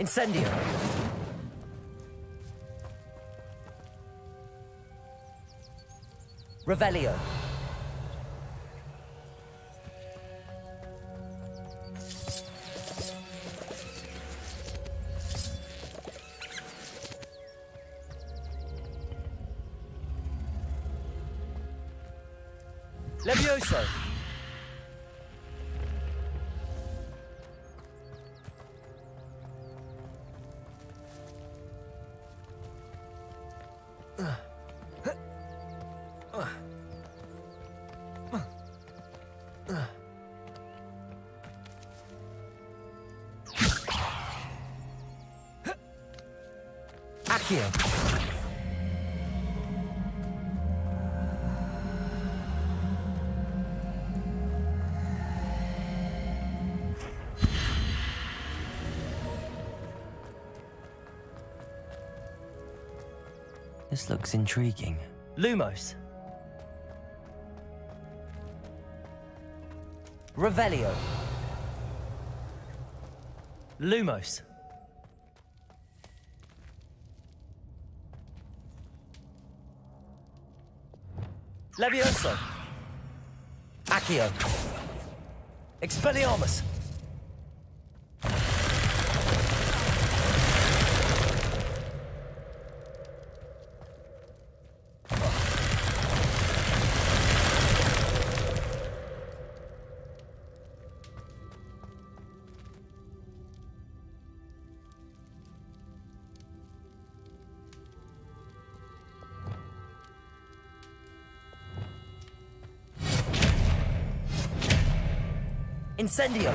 Incendio. Revelio. Levioso. Accio. This looks intriguing. Lumos. Revelio. Lumos. Levioso. Accio. Expelliarmus. Incendio.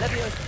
Levioso.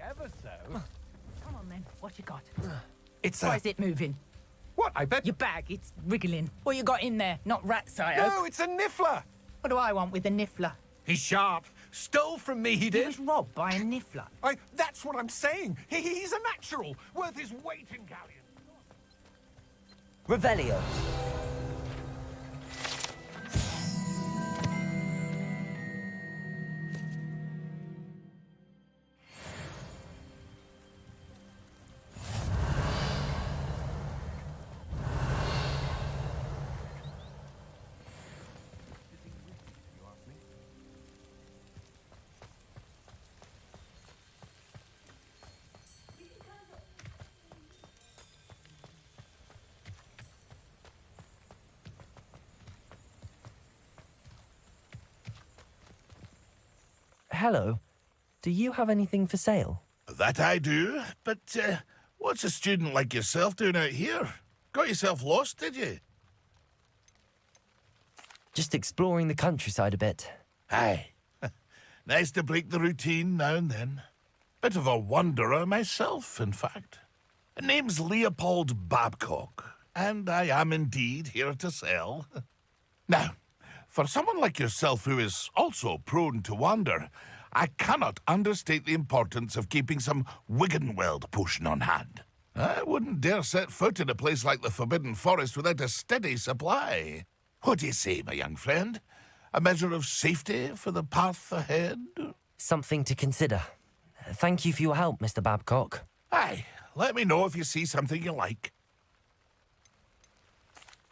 Ever so. Come on then, what you got? It's Why is it moving? What, I bet? Your bag, it's wriggling. What you got in there? Not rats, I hope. No, it's a niffler. What do I want with a niffler? He's sharp. Stole from me, he did. He was robbed by a niffler. That's what I'm saying. He's a natural, worth his weight in galleon. Revelio. Hello. Do you have anything for sale? That I do, but what's a student like yourself doing out here? Got yourself lost, did you? Just exploring the countryside a bit. Aye. Nice to break the routine now and then. Bit of a wanderer myself, in fact. Name's Leopold Babcock, and I am indeed here to sell. Now, for someone like yourself who is also prone to wander, I cannot understate the importance of keeping some Wiggenweld potion on hand. I wouldn't dare set foot in a place like the Forbidden Forest without a steady supply. What do you say, my young friend? A measure of safety for the path ahead? Something to consider. Thank you for your help, Mr. Babcock. Aye, let me know if you see something you like.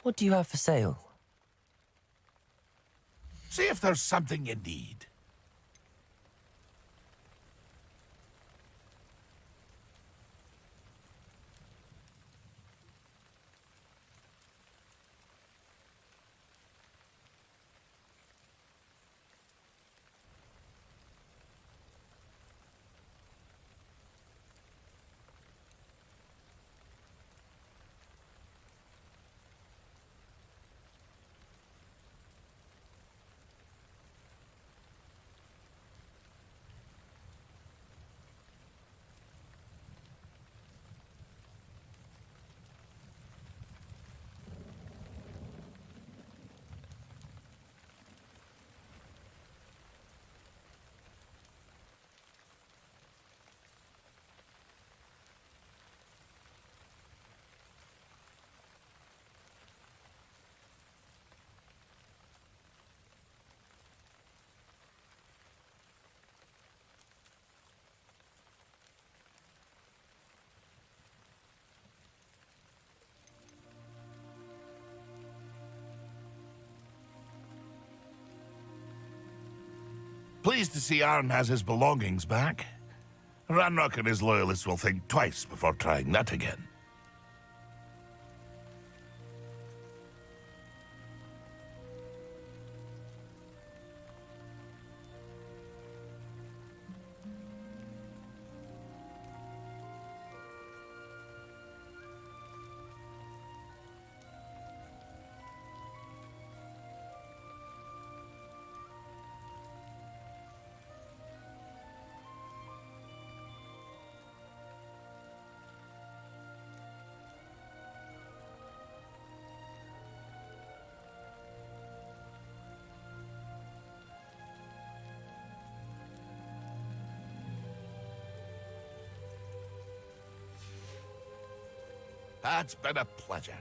What do you have for sale? See if there's something you need. Pleased to see Arn has his belongings back. Ranrock and his loyalists will think twice before trying that again. That's been a pleasure.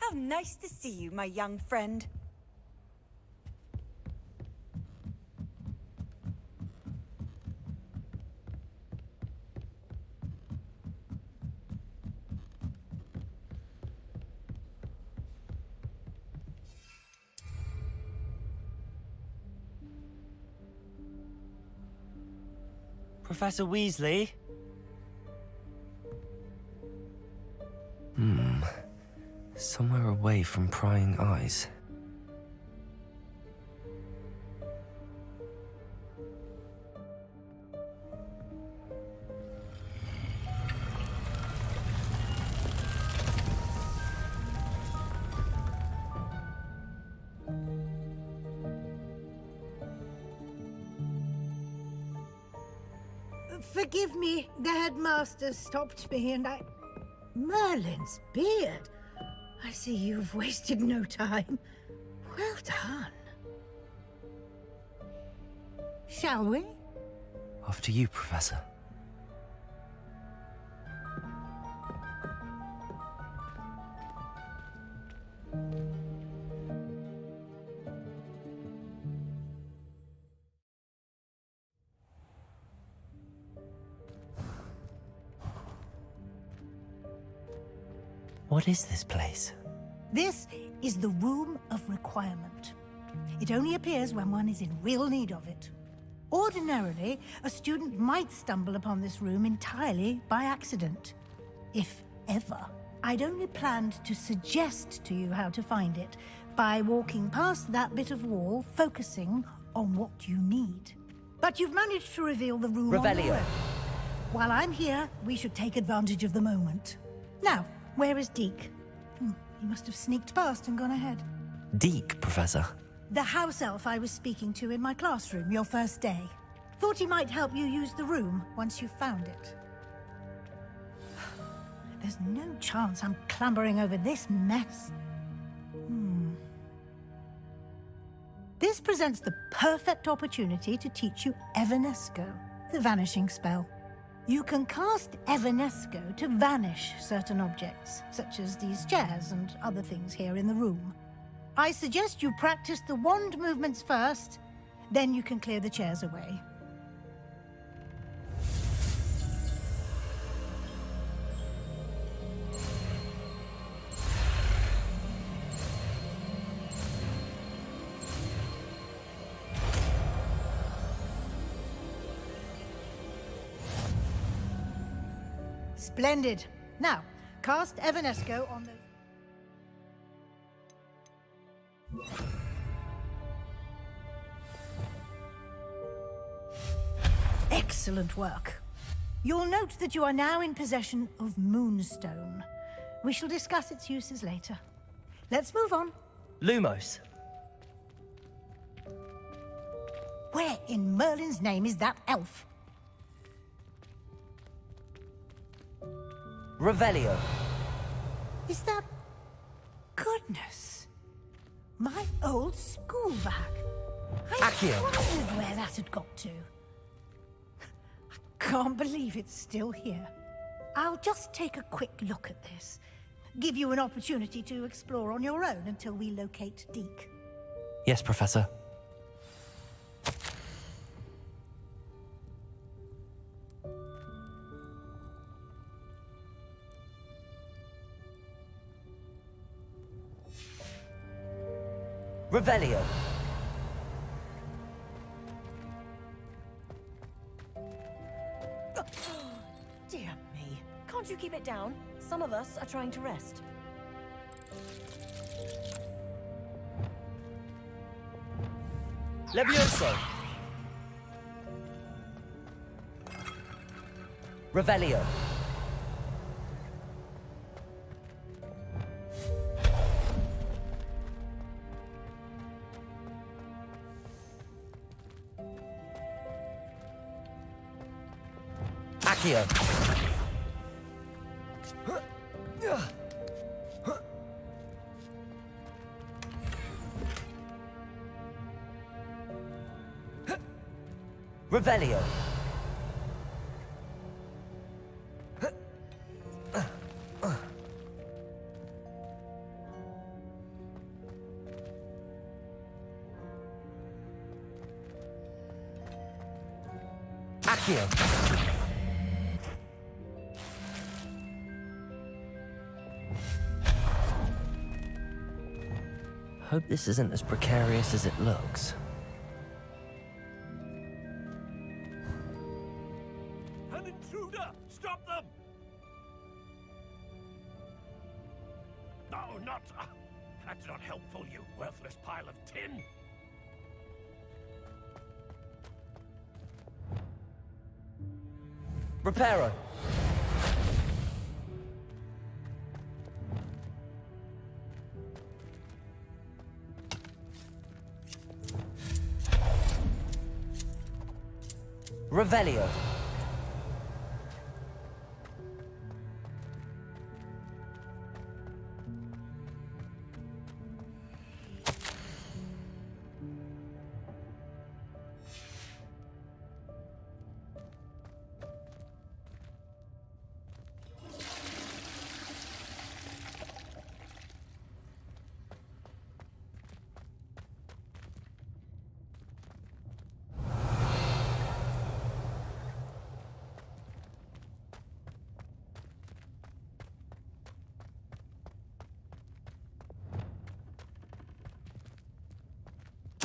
How nice to see you, my young friend. Professor Weasley? Somewhere away from prying eyes. Forgive me, the headmaster stopped me and I... Merlin's beard. I see you've wasted no time. Well done. Shall we? After you, Professor. What is this place? This is the Room of Requirement. It only appears when one is in real need of it. Ordinarily, a student might stumble upon this room entirely by accident. If ever. I'd only planned to suggest to you how to find it by walking past that bit of wall, focusing on what you need. But you've managed to reveal the room on your Revelio. own. While I'm here, we should take advantage of the moment. Now, where is Deke? He must have sneaked past and gone ahead. Deke, Professor. The house elf I was speaking to in my classroom your first day. Thought he might help you use the room once you found it. There's no chance I'm clambering over this mess. This presents the perfect opportunity to teach you Evanesco, the vanishing spell. You can cast Evanesco to vanish certain objects, such as these chairs and other things here in the room. I suggest you practice the wand movements first, then you can clear the chairs away. Splendid. Now, cast Evanesco on the... Excellent work. You'll note that you are now in possession of Moonstone. We shall discuss its uses later. Let's move on. Lumos. Where in Merlin's name is that elf? Revelio. Is that... Goodness. My old school bag. I Accio. wondered where that had got to. I can't believe it's still here. I'll just take a quick look at this. Give you an opportunity to explore on your own until we locate Deke. Yes, Professor. Revelio. Dear me. Can't you keep it down? Some of us are trying to rest. Levioso. Revelio. Accio. Revelio. Accio. Hope this isn't as precarious as it looks. An intruder! Stop them! No, not... that's not helpful, you worthless pile of tin! Reparo. Revelio.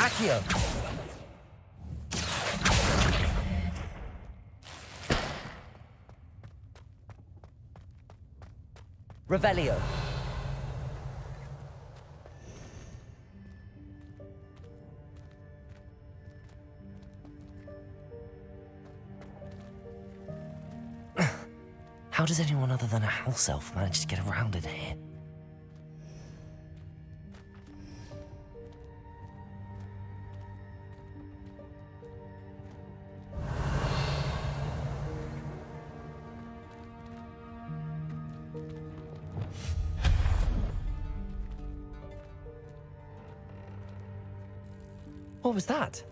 Accio! Revelio. How does anyone other than a house elf manage to get around in here? What was that?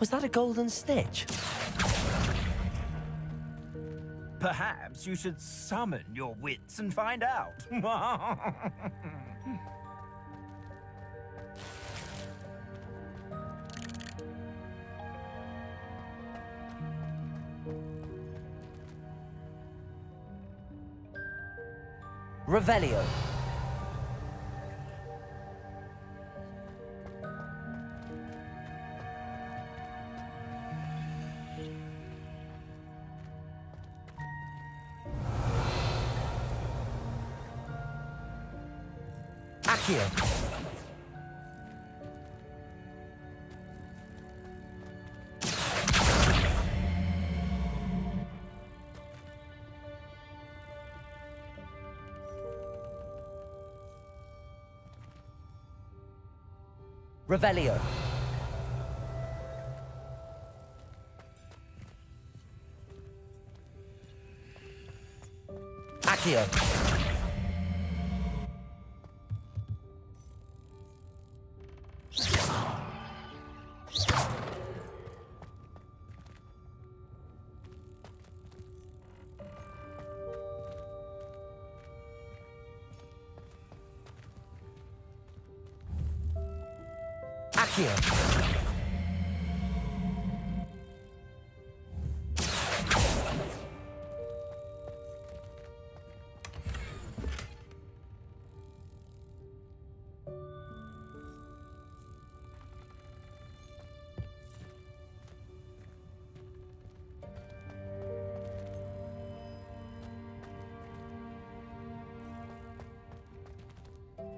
Was that a golden snitch? Perhaps you should summon your wits and find out. Revelio. Accio. Revelio. Accio. Accio.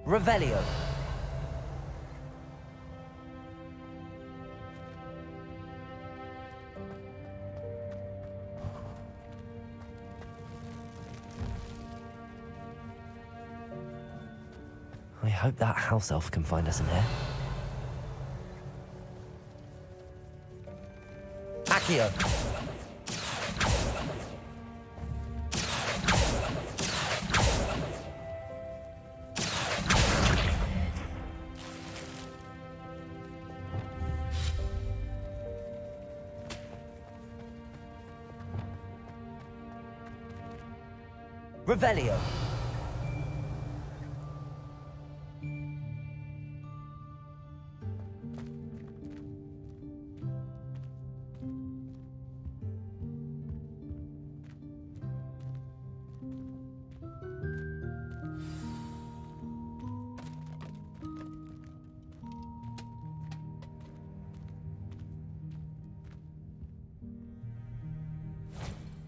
Revelio. I hope that house elf can find us in here. Accio. Revelio.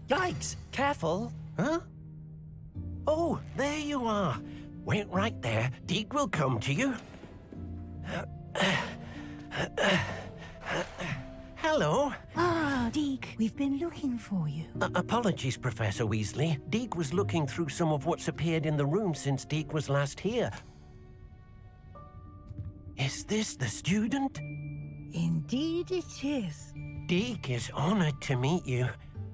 Yikes! Careful! Huh? Oh, there you are. Wait right there. Deke will come to you. Hello. Ah, Deke, we've been looking for you. Apologies, Professor Weasley. Deke was looking through some of what's appeared in the room since Deke was last here. Is this the student? Indeed it is. Deke is honored to meet you.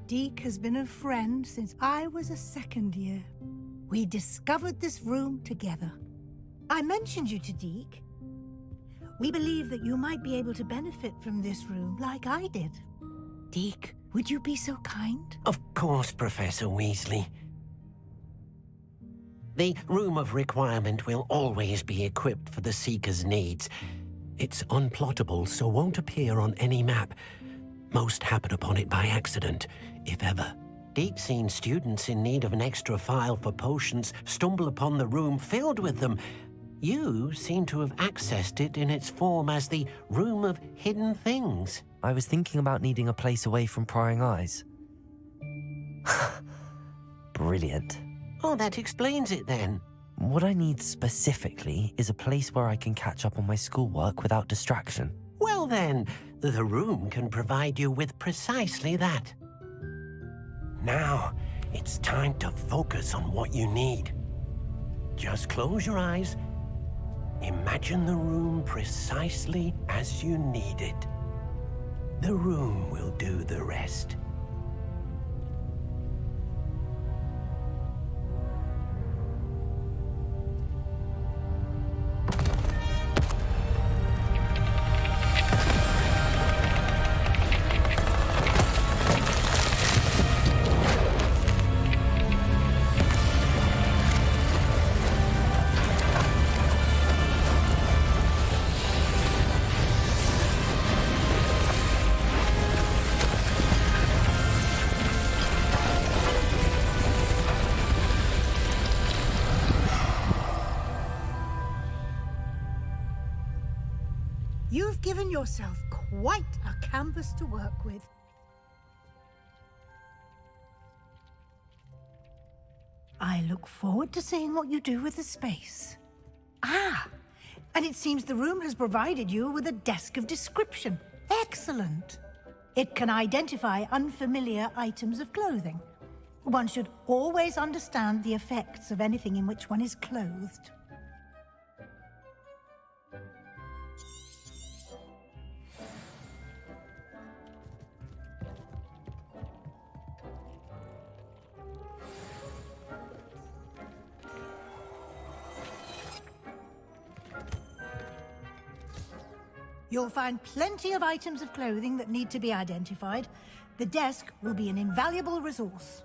Deke has been a friend since I was a second year. We discovered this room together. I mentioned you to Deke. We believe that you might be able to benefit from this room like I did. Deke, would you be so kind? Of course, Professor Weasley. The Room of Requirement will always be equipped for the Seeker's needs. It's unplottable, so won't appear on any map. Most happen upon it by accident, if ever. Deke's seen students in need of an extra file for potions stumble upon the room filled with them. You seem to have accessed it in its form as the Room of Hidden Things. I was thinking about needing a place away from prying eyes. Brilliant. Oh, that explains it then. What I need specifically is a place where I can catch up on my schoolwork without distraction. Well then, the room can provide you with precisely that. Now, it's time to focus on what you need. Just close your eyes. Imagine the room precisely as you need it. The room will do the rest. You've given yourself quite a canvas to work with. I look forward to seeing what you do with the space. Ah, and it seems the room has provided you with a desk of description. Excellent. It can identify unfamiliar items of clothing. One should always understand the effects of anything in which one is clothed. You'll find plenty of items of clothing that need to be identified. The desk will be an invaluable resource.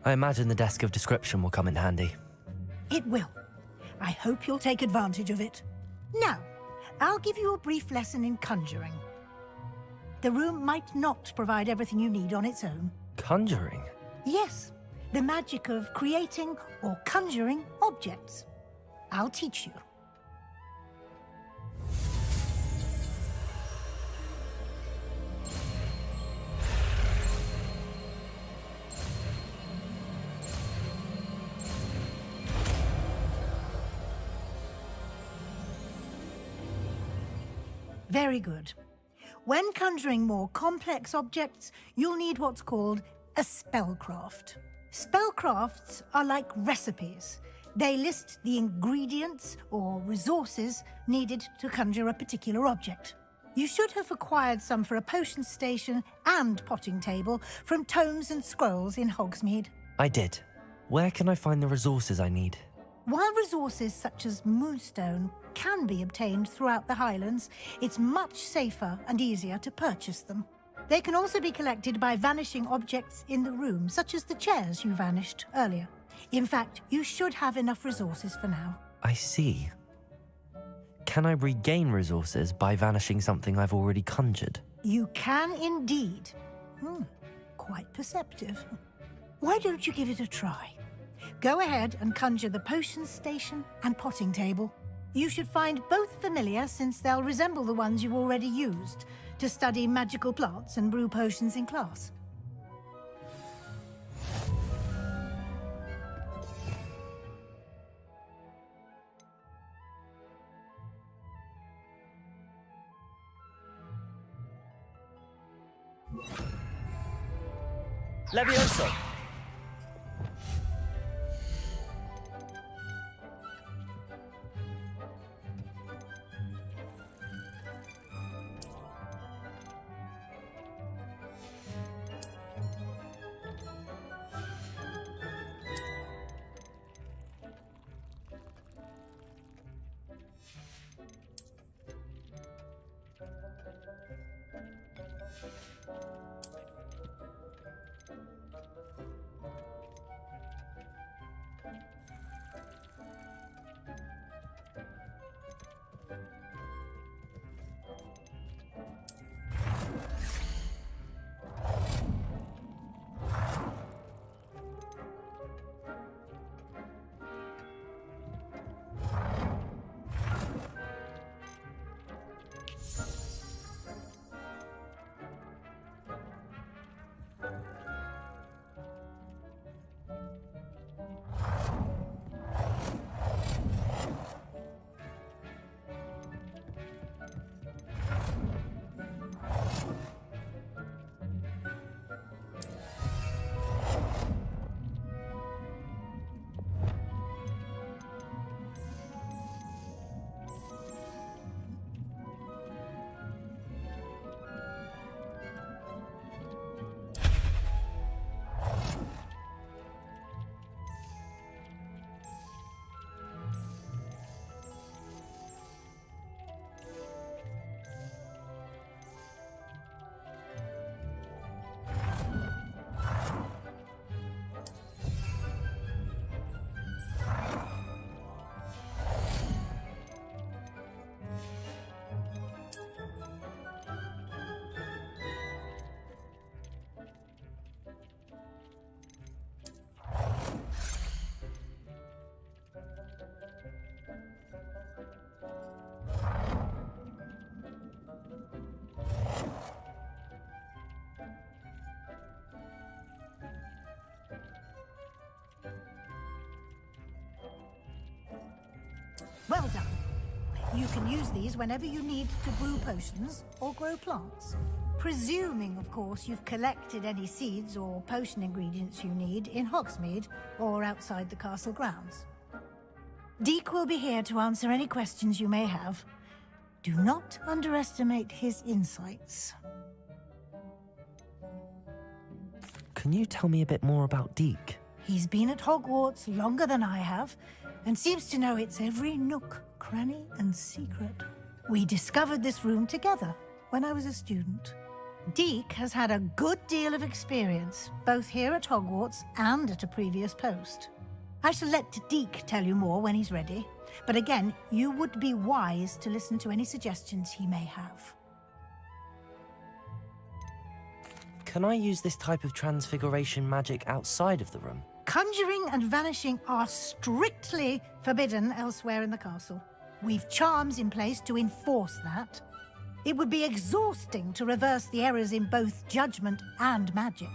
I imagine the desk of description will come in handy. It will. I hope you'll take advantage of it. Now, I'll give you a brief lesson in conjuring. The room might not provide everything you need on its own. Conjuring? Yes, the magic of creating or conjuring objects. I'll teach you. Very good. When conjuring more complex objects, you'll need what's called a spellcraft. Spellcrafts are like recipes. They list the ingredients or resources needed to conjure a particular object. You should have acquired some for a potion station and potting table from tomes and scrolls in Hogsmeade. I did. Where can I find the resources I need? While resources such as moonstone can be obtained throughout the Highlands, it's much safer and easier to purchase them. They can also be collected by vanishing objects in the room, such as the chairs you vanished earlier. In fact, you should have enough resources for now. I see. Can I regain resources by vanishing something I've already conjured? You can indeed. Quite perceptive. Why don't you give it a try? Go ahead and conjure the potion station and potting table. You should find both familiar, since they'll resemble the ones you've already used to study magical plants and brew potions in class. Levioso! Well done. You can use these whenever you need to brew potions or grow plants. Presuming, of course, you've collected any seeds or potion ingredients you need in Hogsmeade or outside the castle grounds. Deek will be here to answer any questions you may have. Do not underestimate his insights. Can you tell me a bit more about Deek? He's been at Hogwarts longer than I have, and seems to know its every nook, cranny, and secret. We discovered this room together when I was a student. Deek has had a good deal of experience, both here at Hogwarts and at a previous post. I shall let Deek tell you more when he's ready, but again, you would be wise to listen to any suggestions he may have. Can I use this type of transfiguration magic outside of the room? Conjuring and vanishing are strictly forbidden elsewhere in the castle. We've charms in place to enforce that. It would be exhausting to reverse the errors in both judgment and magic.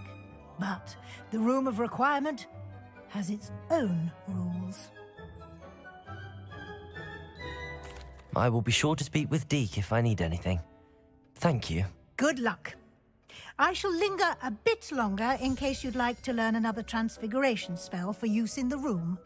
But the Room of Requirement has its own rules. I will be sure to speak with Deek if I need anything. Thank you. Good luck. I shall linger a bit longer in case you'd like to learn another transfiguration spell for use in the room.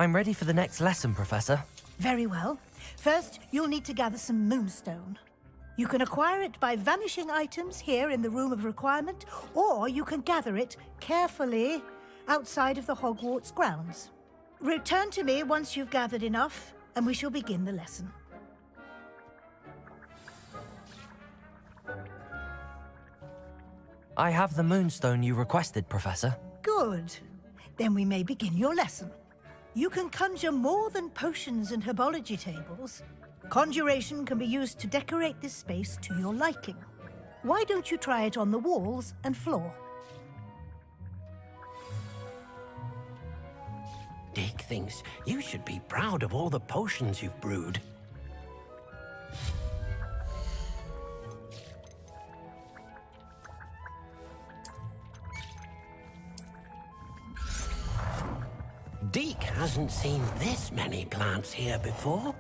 I'm ready for the next lesson, Professor. Very well. First, you'll need to gather some moonstone. You can acquire it by vanishing items here in the Room of Requirement, or you can gather it carefully outside of the Hogwarts grounds. Return to me once you've gathered enough, and we shall begin the lesson. I have the moonstone you requested, Professor. Good. Then we may begin your lesson. You can conjure more than potions and herbology tables. Conjuration can be used to decorate this space to your liking. Why don't you try it on the walls and floor? Dick thinks you should be proud of all the potions you've brewed. Deke hasn't seen this many plants here before.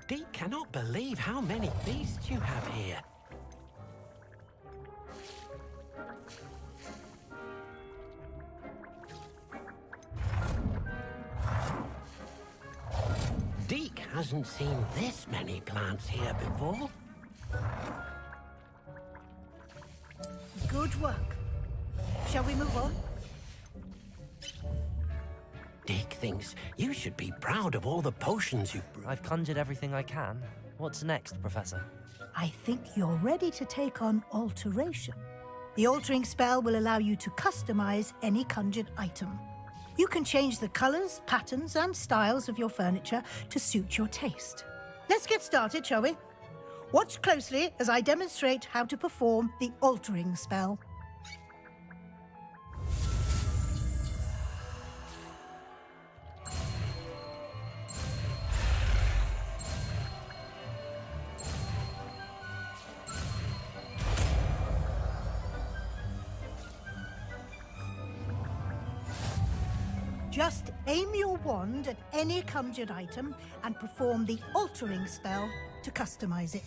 Deke cannot believe how many beasts you have here. Deke hasn't seen this many plants here before. Good work. Shall we move on? Deke thinks you should be proud of all the potions you've brewed. I've conjured everything I can. What's next, Professor? I think you're ready to take on alteration. The altering spell will allow you to customize any conjured item. You can change the colors, patterns, and styles of your furniture to suit your taste. Let's get started, shall we? Watch closely as I demonstrate how to perform the altering spell. Just aim your wand at any conjured item and perform the altering spell to customize it.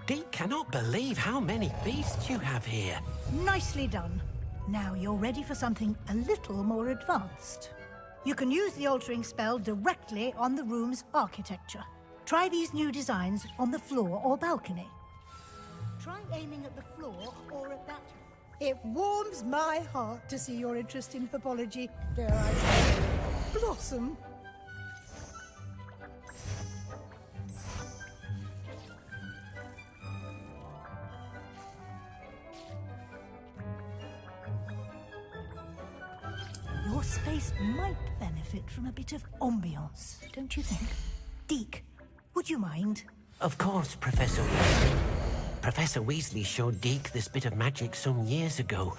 Deke cannot believe how many beasts you have here. Nicely done. Now you're ready for something a little more advanced. You can use the altering spell directly on the room's architecture. Try these new designs on the floor or balcony. Try aiming at the floor or at that. It warms my heart to see your interest in herbology, dare I say, blossom. Your space might benefit from a bit of ambiance, don't you think? Deke, would you mind? Of course, Professor Weasley. Professor Weasley showed Deke this bit of magic some years ago.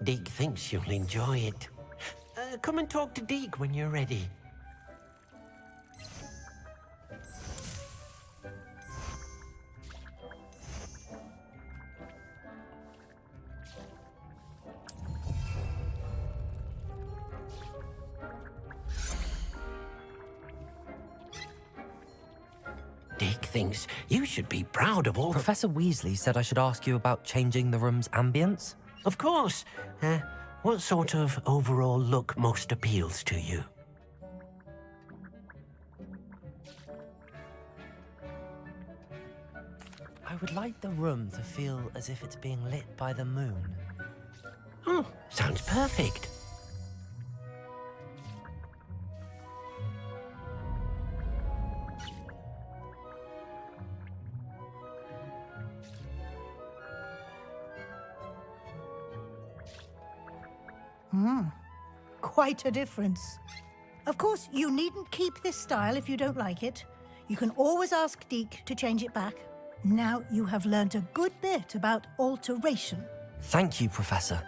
Deke thinks you'll enjoy it. Come and talk to Deke when you're ready. Deke thinks you should be proud of all Professor Weasley said I should ask you about changing the room's ambience. Of course. What sort of overall look most appeals to you? I would like the room to feel as if it's being lit by the moon. Oh, sounds perfect. Quite a difference. Of course, you needn't keep this style if you don't like it. You can always ask Deke to change it back. Now you have learnt a good bit about alteration. Thank you, Professor.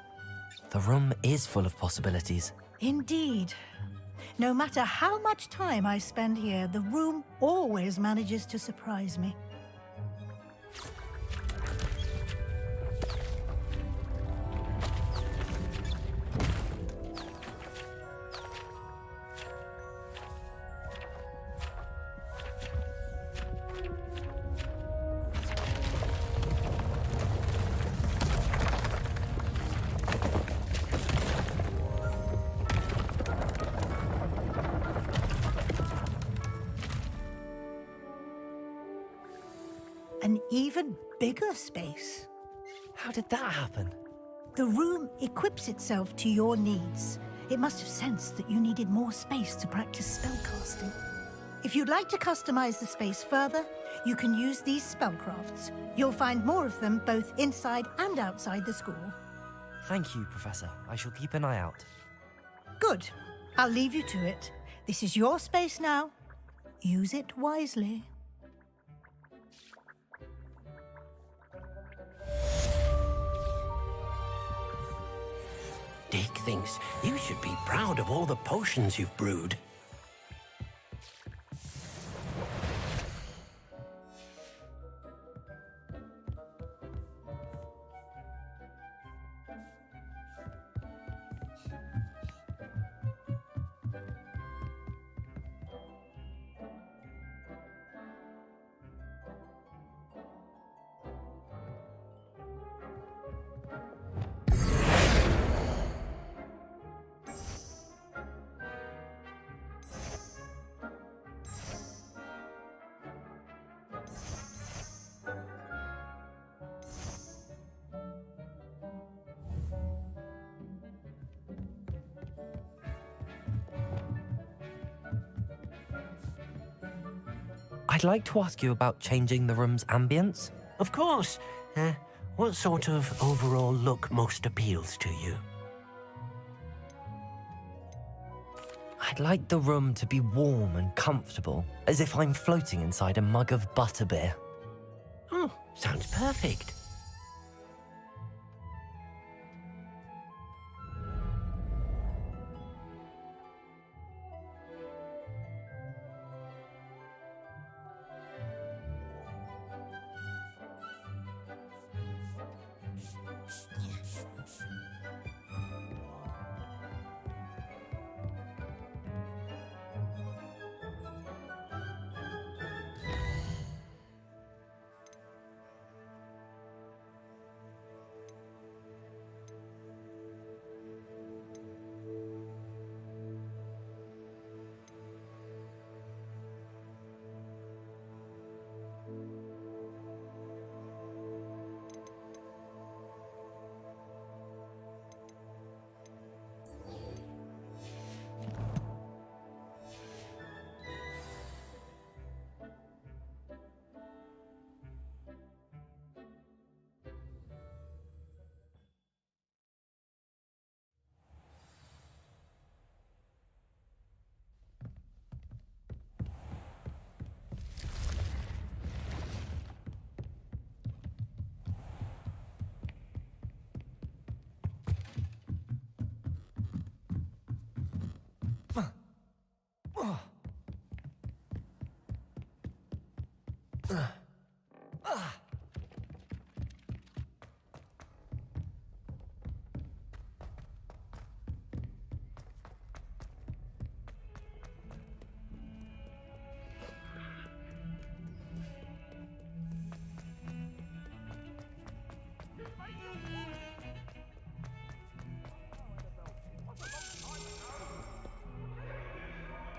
The room is full of possibilities. Indeed. No matter how much time I spend here, the room always manages to surprise me. An even bigger space. How did that happen? The room equips itself to your needs. It must have sensed that you needed more space to practice spellcasting. If you'd like to customize the space further, you can use these spellcrafts. You'll find more of them both inside and outside the school. Thank you, Professor. I shall keep an eye out. Good. I'll leave you to it. This is your space now. Use it wisely. Deke thinks you should be proud of all the potions you've brewed. I'd like to ask you about changing the room's ambience. Of course. What sort of overall look most appeals to you? I'd like the room to be warm and comfortable, as if I'm floating inside a mug of butterbeer. Oh, sounds perfect.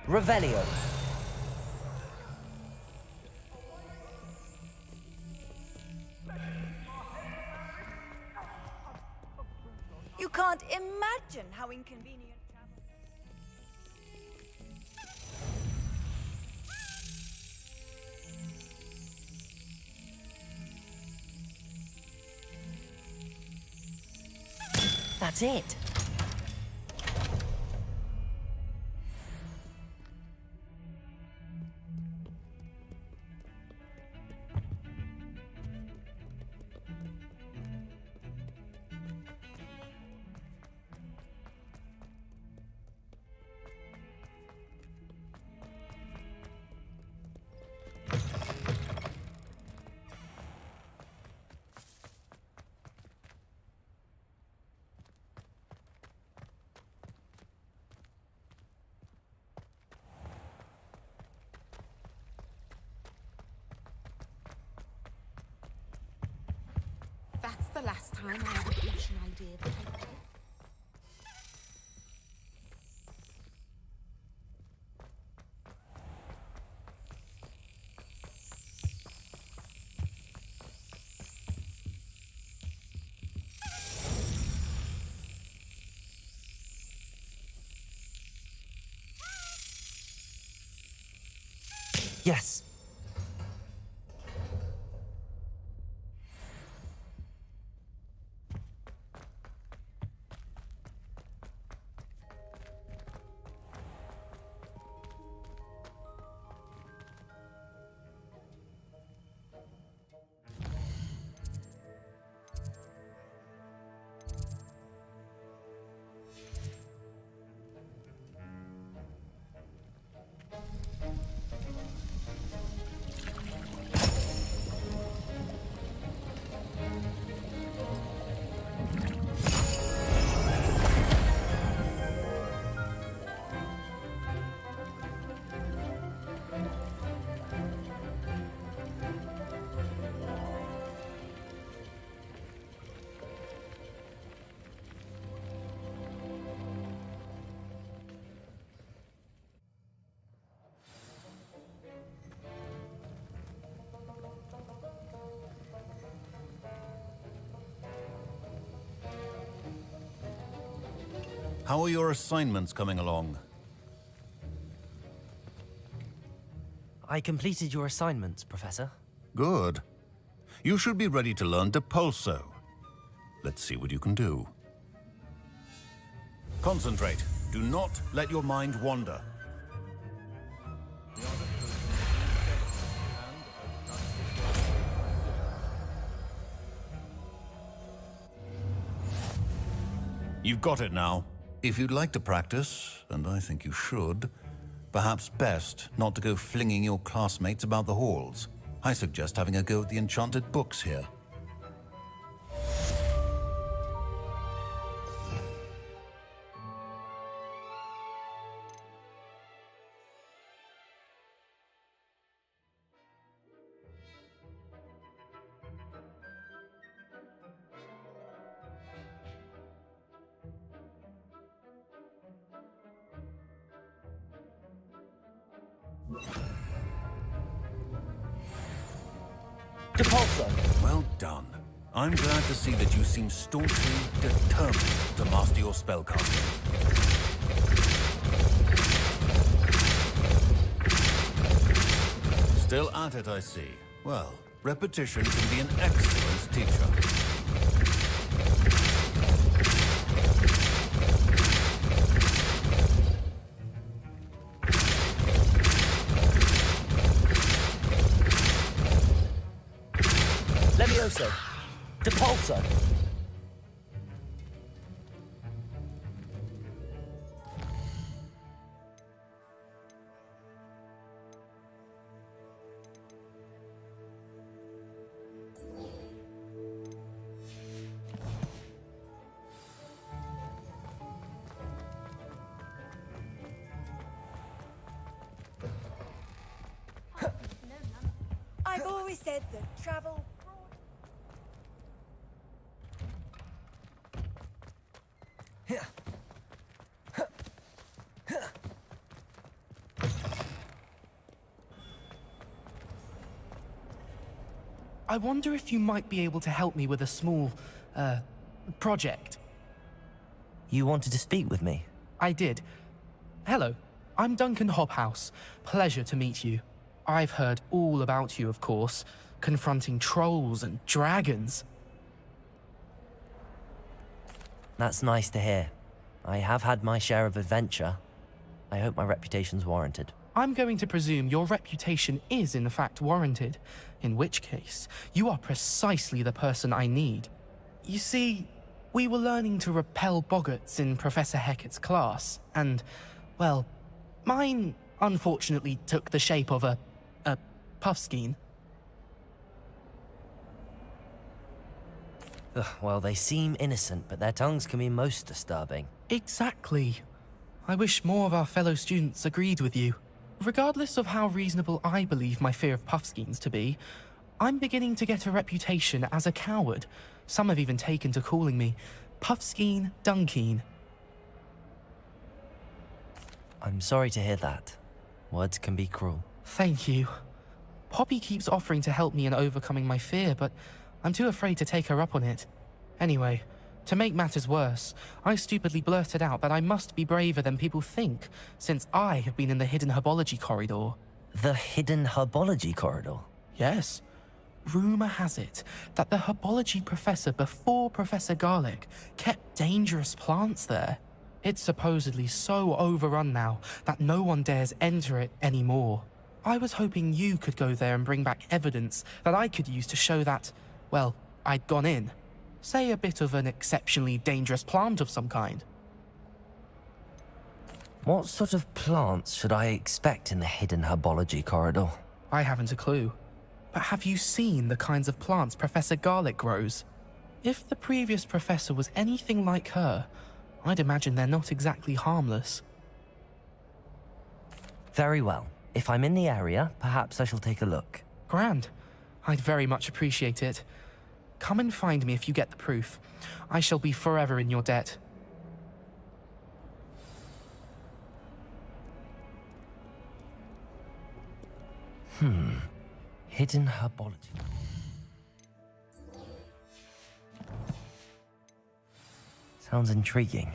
Revelio. You can't imagine how inconvenient travel. That's it. That's the last time I ever pitched an idea that I did. Yes. How are your assignments coming along? I completed your assignments, Professor. Good. You should be ready to learn Depulso. Let's see what you can do. Concentrate. Do not let your mind wander. You've got it now. If you'd like to practice, and I think you should, perhaps best not to go flinging your classmates about the halls. I suggest having a go at the enchanted books here. Depulso. Well done. I'm glad to see that you seem staunchly determined to master your spellcasting. Still at it, I see. Well, repetition can be an excellent teacher. Levioso. Depulso. always said that travel... I wonder if you might be able to help me with a small, project. You wanted to speak with me? I did. Hello, I'm Duncan Hobhouse. Pleasure to meet you. I've heard all about you, of course, confronting trolls and dragons. That's nice to hear. I have had my share of adventure. I hope my reputation's warranted. I'm going to presume your reputation is in fact warranted, in which case, you are precisely the person I need. You see, we were learning to repel boggarts in Professor Hecat's class, and, well, mine unfortunately took the shape of a puffskein. Ugh, well, they seem innocent, but their tongues can be most disturbing. Exactly. I wish more of our fellow students agreed with you. Regardless of how reasonable I believe my fear of puffskeins to be, I'm beginning to get a reputation as a coward. Some have even taken to calling me Puffskein Dunkeen. I'm sorry to hear that. Words can be cruel. Thank you. Poppy keeps offering to help me in overcoming my fear, but I'm too afraid to take her up on it. Anyway, to make matters worse, I stupidly blurted out that I must be braver than people think, since I have been in the hidden herbology corridor. The hidden herbology corridor? Yes. Rumour has it that the herbology professor before Professor Garlic kept dangerous plants there. It's supposedly so overrun now that no one dares enter it anymore. I was hoping you could go there and bring back evidence that I could use to show that, well, I'd gone in. Say a bit of an exceptionally dangerous plant of some kind. What sort of plants should I expect in the hidden herbology corridor? I haven't a clue. But have you seen the kinds of plants Professor Garlic grows? If the previous professor was anything like her, I'd imagine they're not exactly harmless. Very well. If I'm in the area, perhaps I shall take a look. Grand. I'd very much appreciate it. Come and find me if you get the proof. I shall be forever in your debt. Hidden herbology. Sounds intriguing.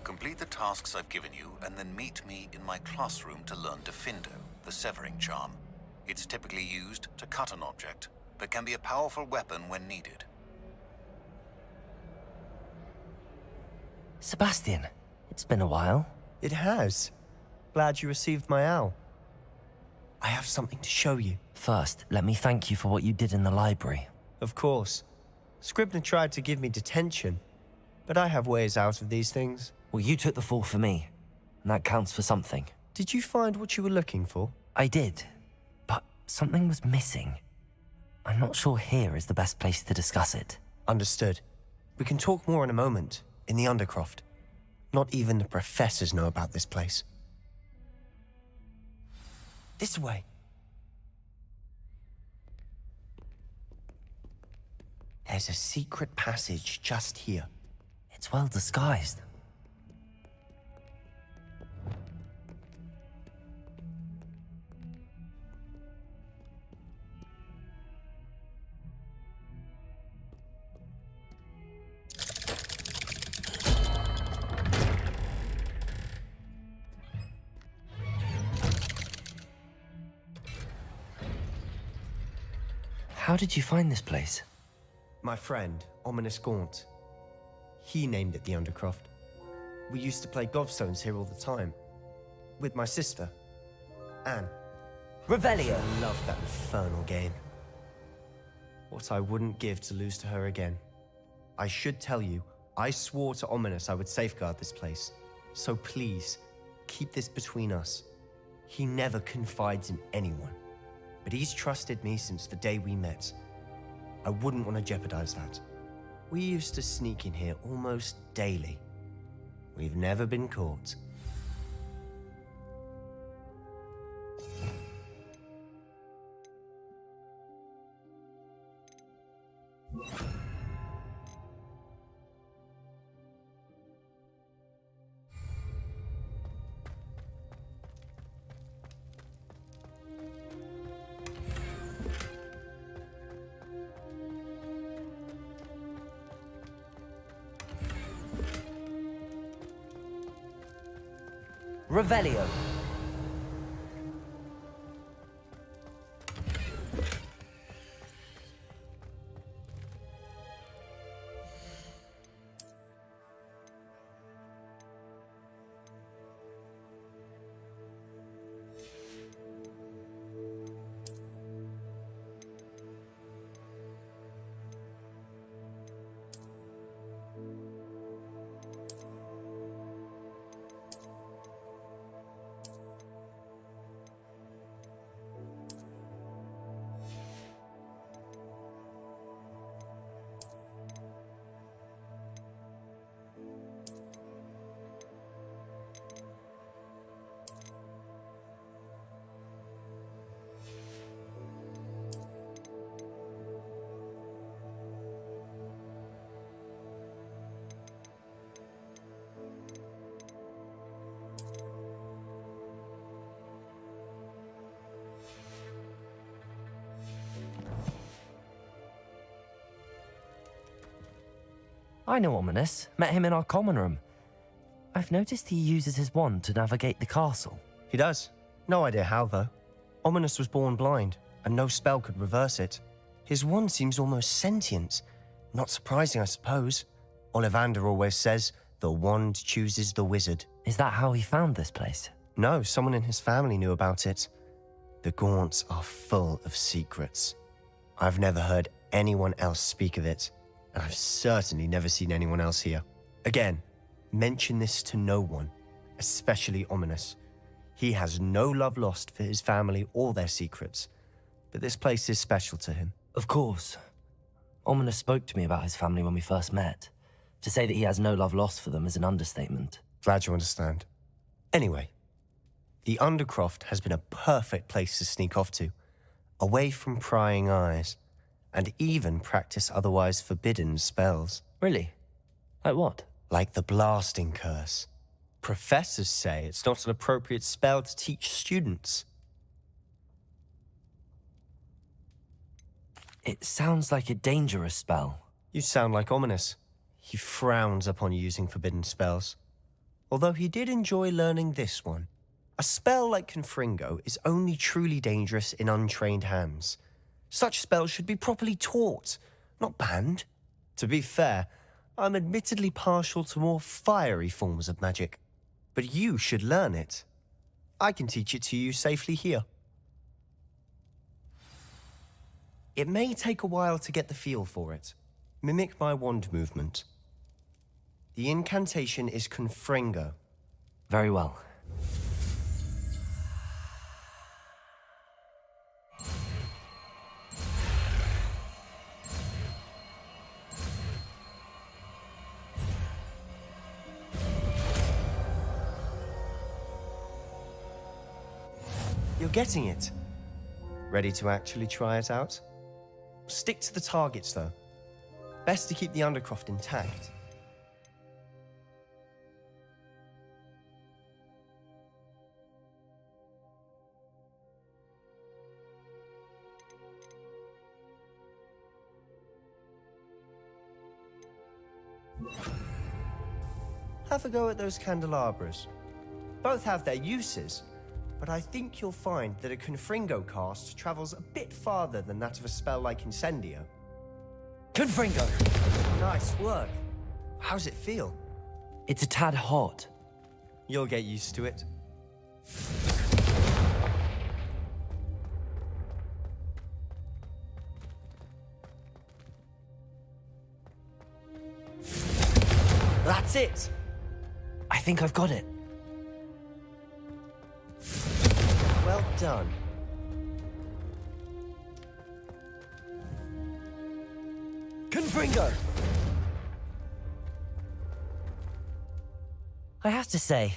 Complete the tasks I've given you, and then meet me in my classroom to learn Defindo, the severing charm. It's typically used to cut an object, but can be a powerful weapon when needed. Sebastian, it's been a while. It has. Glad you received my owl. I have something to show you. First, let me thank you for what you did in the library. Of course. Scribner tried to give me detention, but I have ways out of these things. Well, you took the fall for me, and that counts for something. Did you find what you were looking for? I did, but something was missing. I'm not sure here is the best place to discuss it. Understood. We can talk more in a moment, in the Undercroft. Not even the professors know about this place. This way. There's a secret passage just here. It's well disguised. How did you find this place? My friend, Ominous Gaunt. He named it the Undercroft. We used to play gobstones here all the time. With my sister, Anne. Revelio! I love that infernal game. What I wouldn't give to lose to her again. I should tell you, I swore to Ominous I would safeguard this place. So please, keep this between us. He never confides in anyone. But he's trusted me since the day we met. I wouldn't want to jeopardize that. We used to sneak in here almost daily. we've never been caught. Revelio. I know Ominous. Met him in our common room. I've noticed he uses his wand to navigate the castle. He does. No idea how, though. Ominous was born blind, and no spell could reverse it. His wand seems almost sentient. Not surprising, I suppose. Ollivander always says, the wand chooses the wizard. Is that how he found this place? No, someone in his family knew about it. The Gaunts are full of secrets. I've never heard anyone else speak of it, and I've certainly never seen anyone else here. Again, mention this to no one, especially Ominous. He has no love lost for his family or their secrets, but this place is special to him. Of course. Ominous spoke to me about his family when we first met. To say that he has no love lost for them is an understatement. Glad you understand. Anyway, the Undercroft has been a perfect place to sneak off to, away from prying eyes, and even practice otherwise forbidden spells. Really? Like what? Like the blasting curse. Professors say it's not an appropriate spell to teach students. It sounds like a dangerous spell. You sound like Ominous. He frowns upon using forbidden spells. Although he did enjoy learning this one. A spell like Confringo is only truly dangerous in untrained hands. Such spells should be properly taught, not banned. To be fair, I'm admittedly partial to more fiery forms of magic. But you should learn it. I can teach it to you safely here. It may take a while to get the feel for it. Mimic my wand movement. The incantation is Confringo. Very well. You're getting it. Ready to actually try it out? Stick to the targets, though. Best to keep the Undercroft intact. Have a go at those candelabras. Both have their uses, but I think you'll find that a Confringo cast travels a bit farther than that of a spell like Incendio. Confringo! Nice work. How's it feel? It's a tad hot. You'll get used to it. That's it! I think I've got it. Well done. Confringo! I have to say,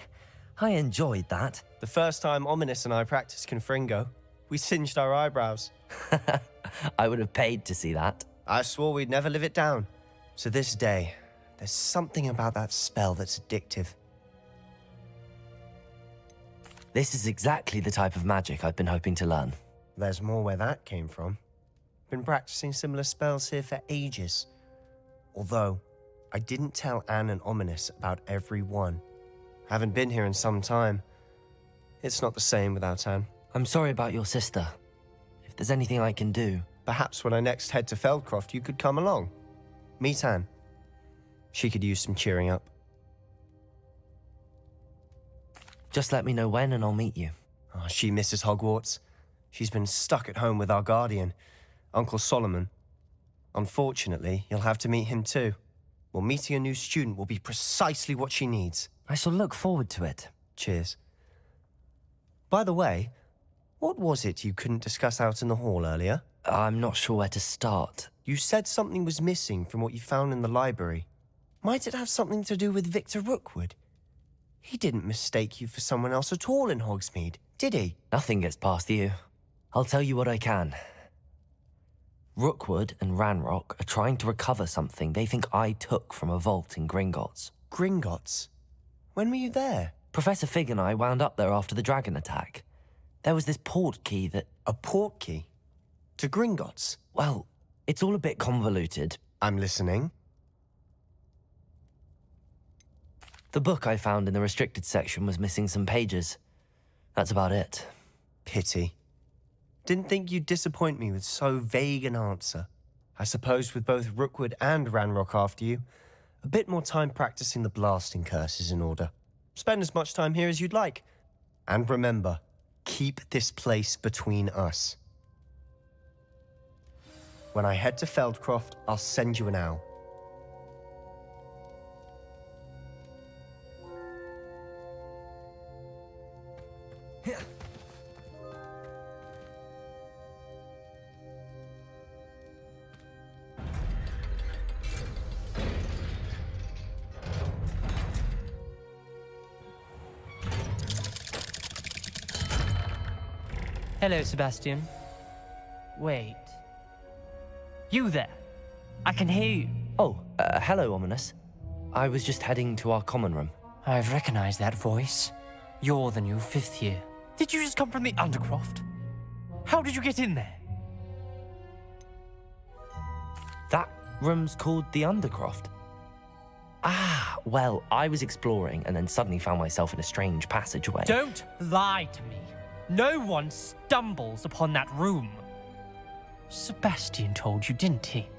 I enjoyed that. The first time Ominous and I practiced Confringo, we singed our eyebrows. I would have paid to see that. I swore we'd never live it down. To this day, there's something about that spell that's addictive. This is exactly the type of magic I've been hoping to learn. There's more where that came from. Been practicing similar spells here for ages. Although, I didn't tell Anne and Ominous about every one. Haven't been here in some time. It's not the same without Anne. I'm sorry about your sister. If there's anything I can do... Perhaps when I next head to Feldcroft, you could come along. Meet Anne. She could use some cheering up. Just let me know when and I'll meet you. Oh, she misses Hogwarts. She's been stuck at home with our guardian, Uncle Solomon. Unfortunately, you'll have to meet him too. Well, meeting a new student will be precisely what she needs. I shall look forward to it. Cheers. By the way, what was it you couldn't discuss out in the hall earlier? I'm not sure where to start. You said something was missing from what you found in the library. Might it have something to do with Victor Rookwood? He didn't mistake you for someone else at all in Hogsmeade, did he? Nothing gets past you. I'll tell you what I can. Rookwood and Ranrock are trying to recover something they think I took from a vault in Gringotts. Gringotts? When were you there? Professor Fig and I wound up there after the dragon attack. There was this port key that... A port key? To Gringotts? Well, it's all a bit convoluted. I'm listening. The book I found in the restricted section was missing some pages. That's about it. Pity. Didn't think you'd disappoint me with so vague an answer. I suppose with both Rookwood and Ranrock after you, a bit more time practicing the blasting curse is in order. Spend as much time here as you'd like. And remember, keep this place between us. When I head to Feldcroft, I'll send you an owl. Hello, Sebastian. Wait. You there? I can hear you. Oh, hello, Ominous. I was just heading to our common room. I've recognized that voice. You're the new 5th year. Did you just come from the Undercroft? How did you get in there? That room's called the Undercroft. Ah, well, I was exploring and then suddenly found myself in a strange passageway. Don't lie to me. No one stumbles upon that room. Sebastian told you, didn't he?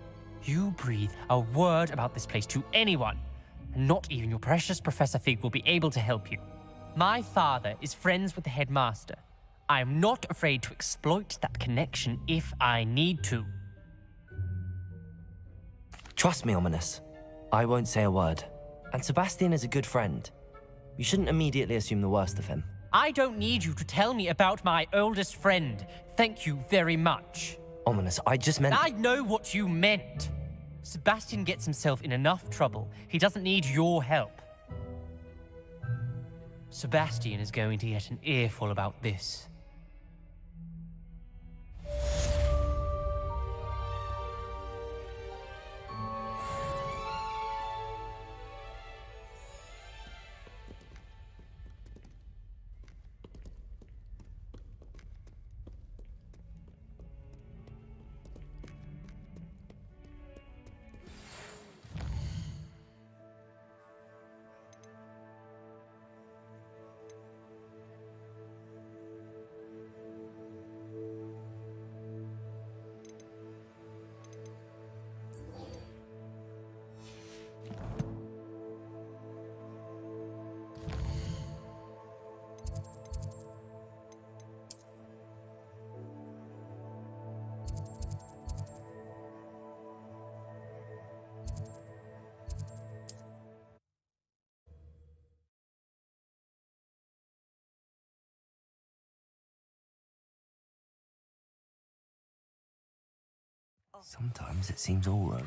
You breathe a word about this place to anyone, and not even your precious Professor Fig will be able to help you. My father is friends with the headmaster. I am not afraid to exploit that connection if I need to. Trust me, Ominous. I won't say a word. And Sebastian is a good friend. You shouldn't immediately assume the worst of him. I don't need you to tell me about my oldest friend. Thank you very much. Ominous, I just meant... I know what you meant. Sebastian gets himself in enough trouble. He doesn't need your help. Sebastian is going to get an earful about this. Sometimes it seems all right.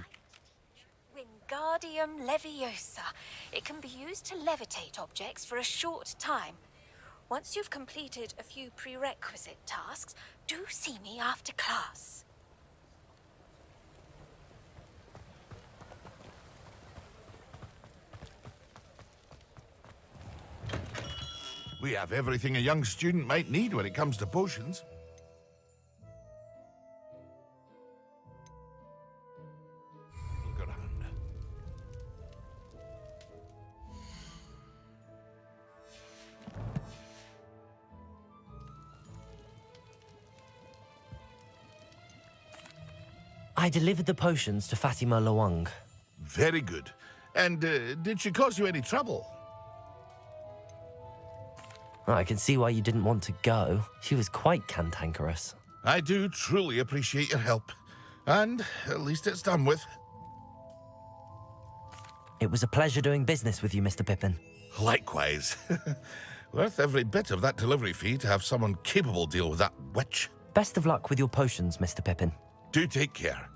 Wingardium Leviosa. It can be used to levitate objects for a short time. Once you've completed a few prerequisite tasks, do see me after class. We have everything a young student might need when it comes to potions. Look around. I delivered the potions to Fatima Lawang. Very good. And did she cause you any trouble? I can see why you didn't want to go. She was quite cantankerous. I do truly appreciate your help. And at least it's done with. It was a pleasure doing business with you, Mr. Pippin. Likewise. Worth every bit of that delivery fee to have someone capable deal with that witch. Best of luck with your potions, Mr. Pippin. Do take care.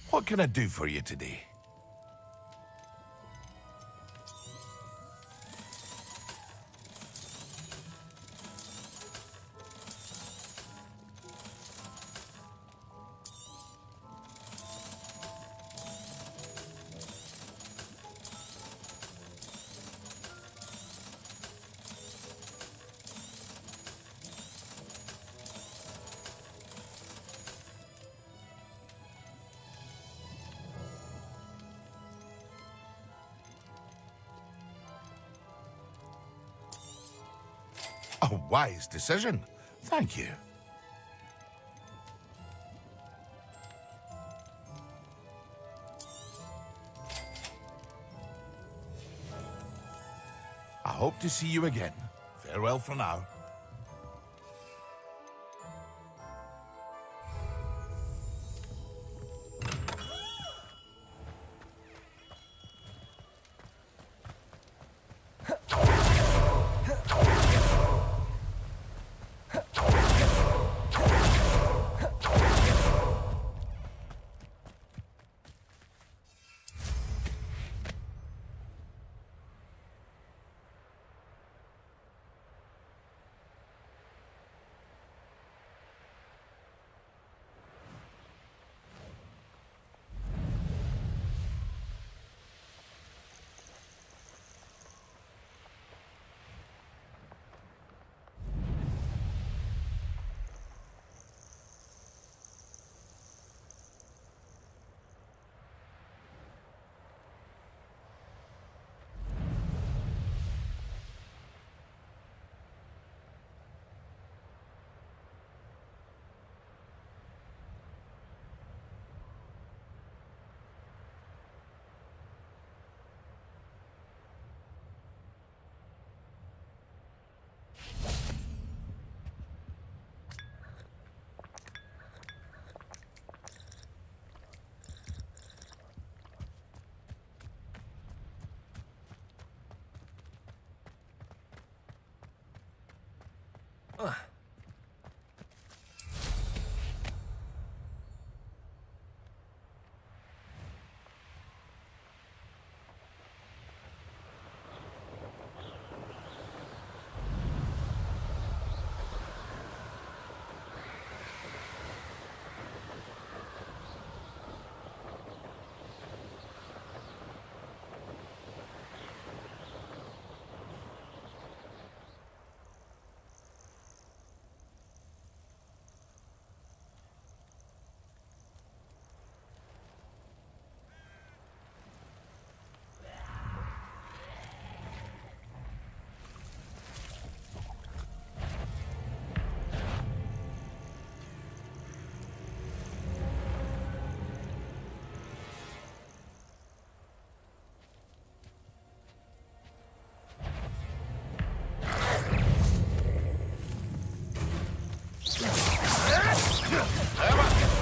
What can I do for you today? A wise decision. Thank you. I hope to see you again. Farewell for now.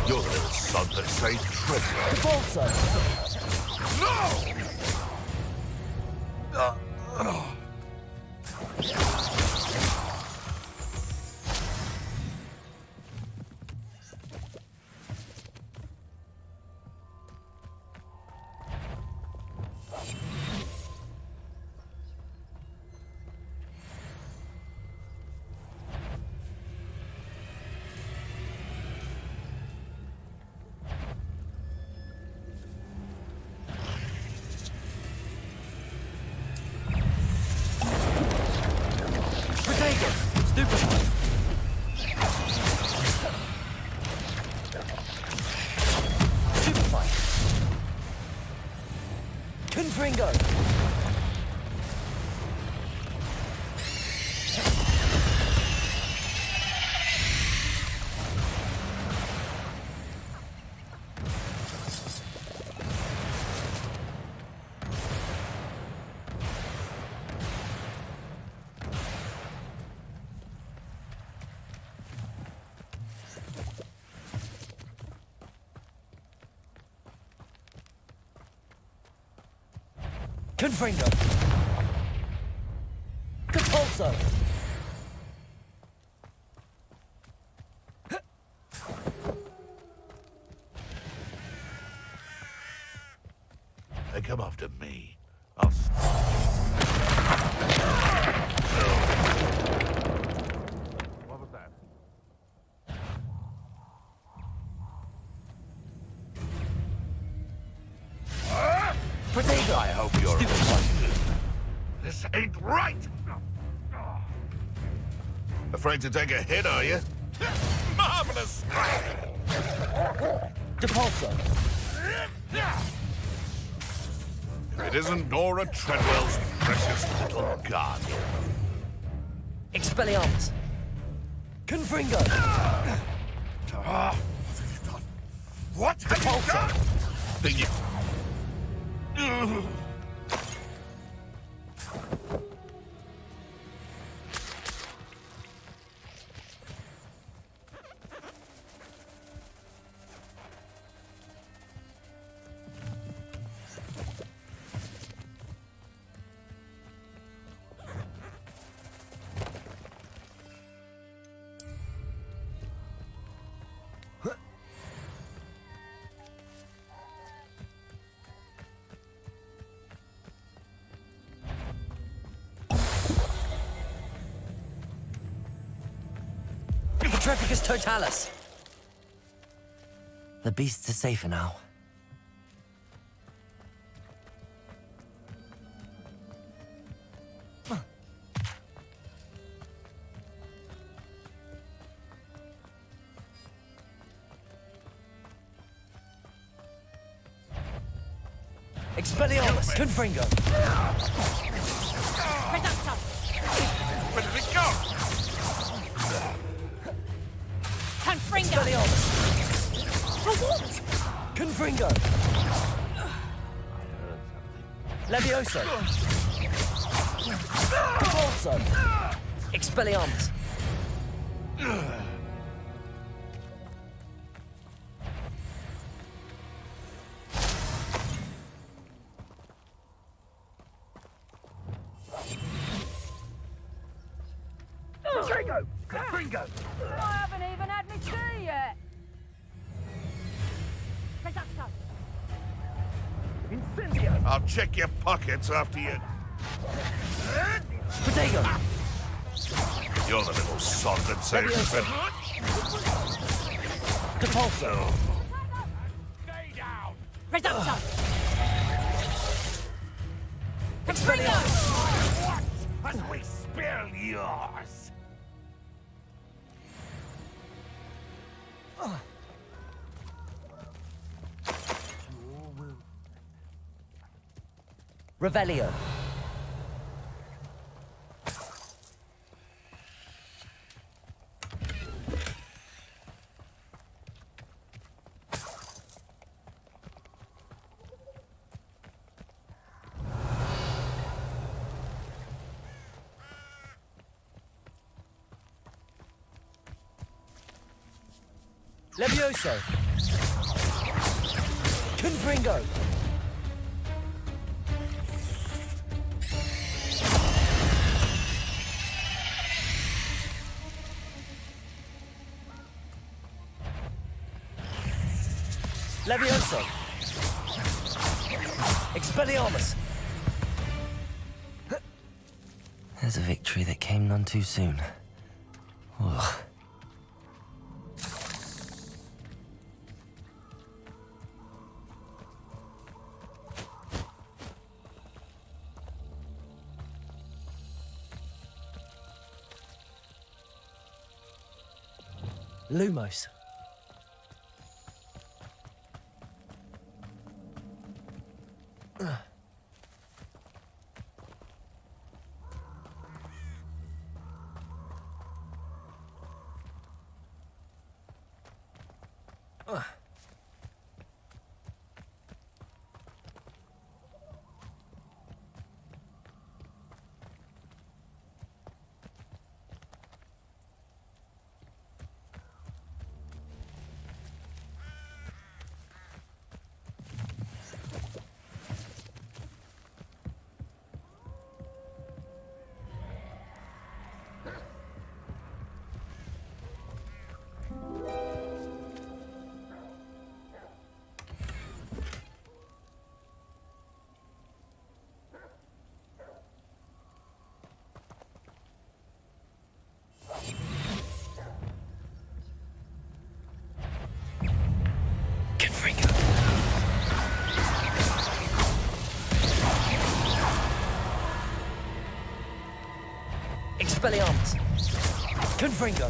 You're the little son that saved treasure. Also. No! Contagious! Stupefy! Stupefy! Confringo! Confringo! Compulso! They come after me. I'll... What was that? Protego! I hope you're... This ain't right! Afraid to take a hit, are you? Marvelous! Depulso! If it isn't Nora Treadwell's precious little guardian. Expelliarmus! Confringo! What have you done? Thank you. Petrificus totalis! The beasts are safer now. Expelliarmus! Confringo! Where did it go? Confringo! Confringo! Levioso! Compulso! Expelliarmus! Confringo! Confringo! I haven't even had me tea yet. Incendio! I'll check your pockets after you. Protego! You're the little sod that saves me. Depulso! Stay down! Reduction! Expelliarmus! What? As we spill yours! Revelio! Levioso! Confringo! Levioso! Expelliarmus! There's a victory that came none too soon. Ugh. Lumos. Expelliarmus. Confringo.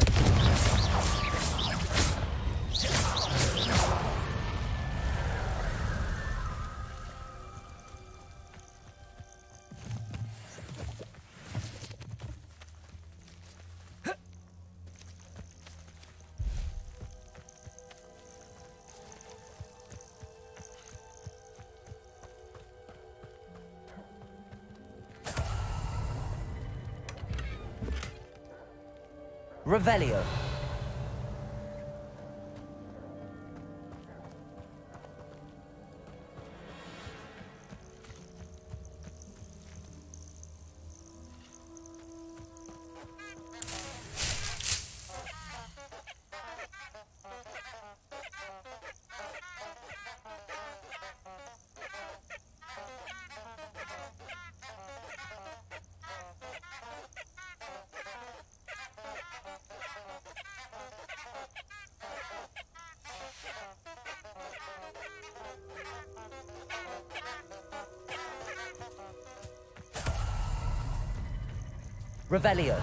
Revelio. Revelio.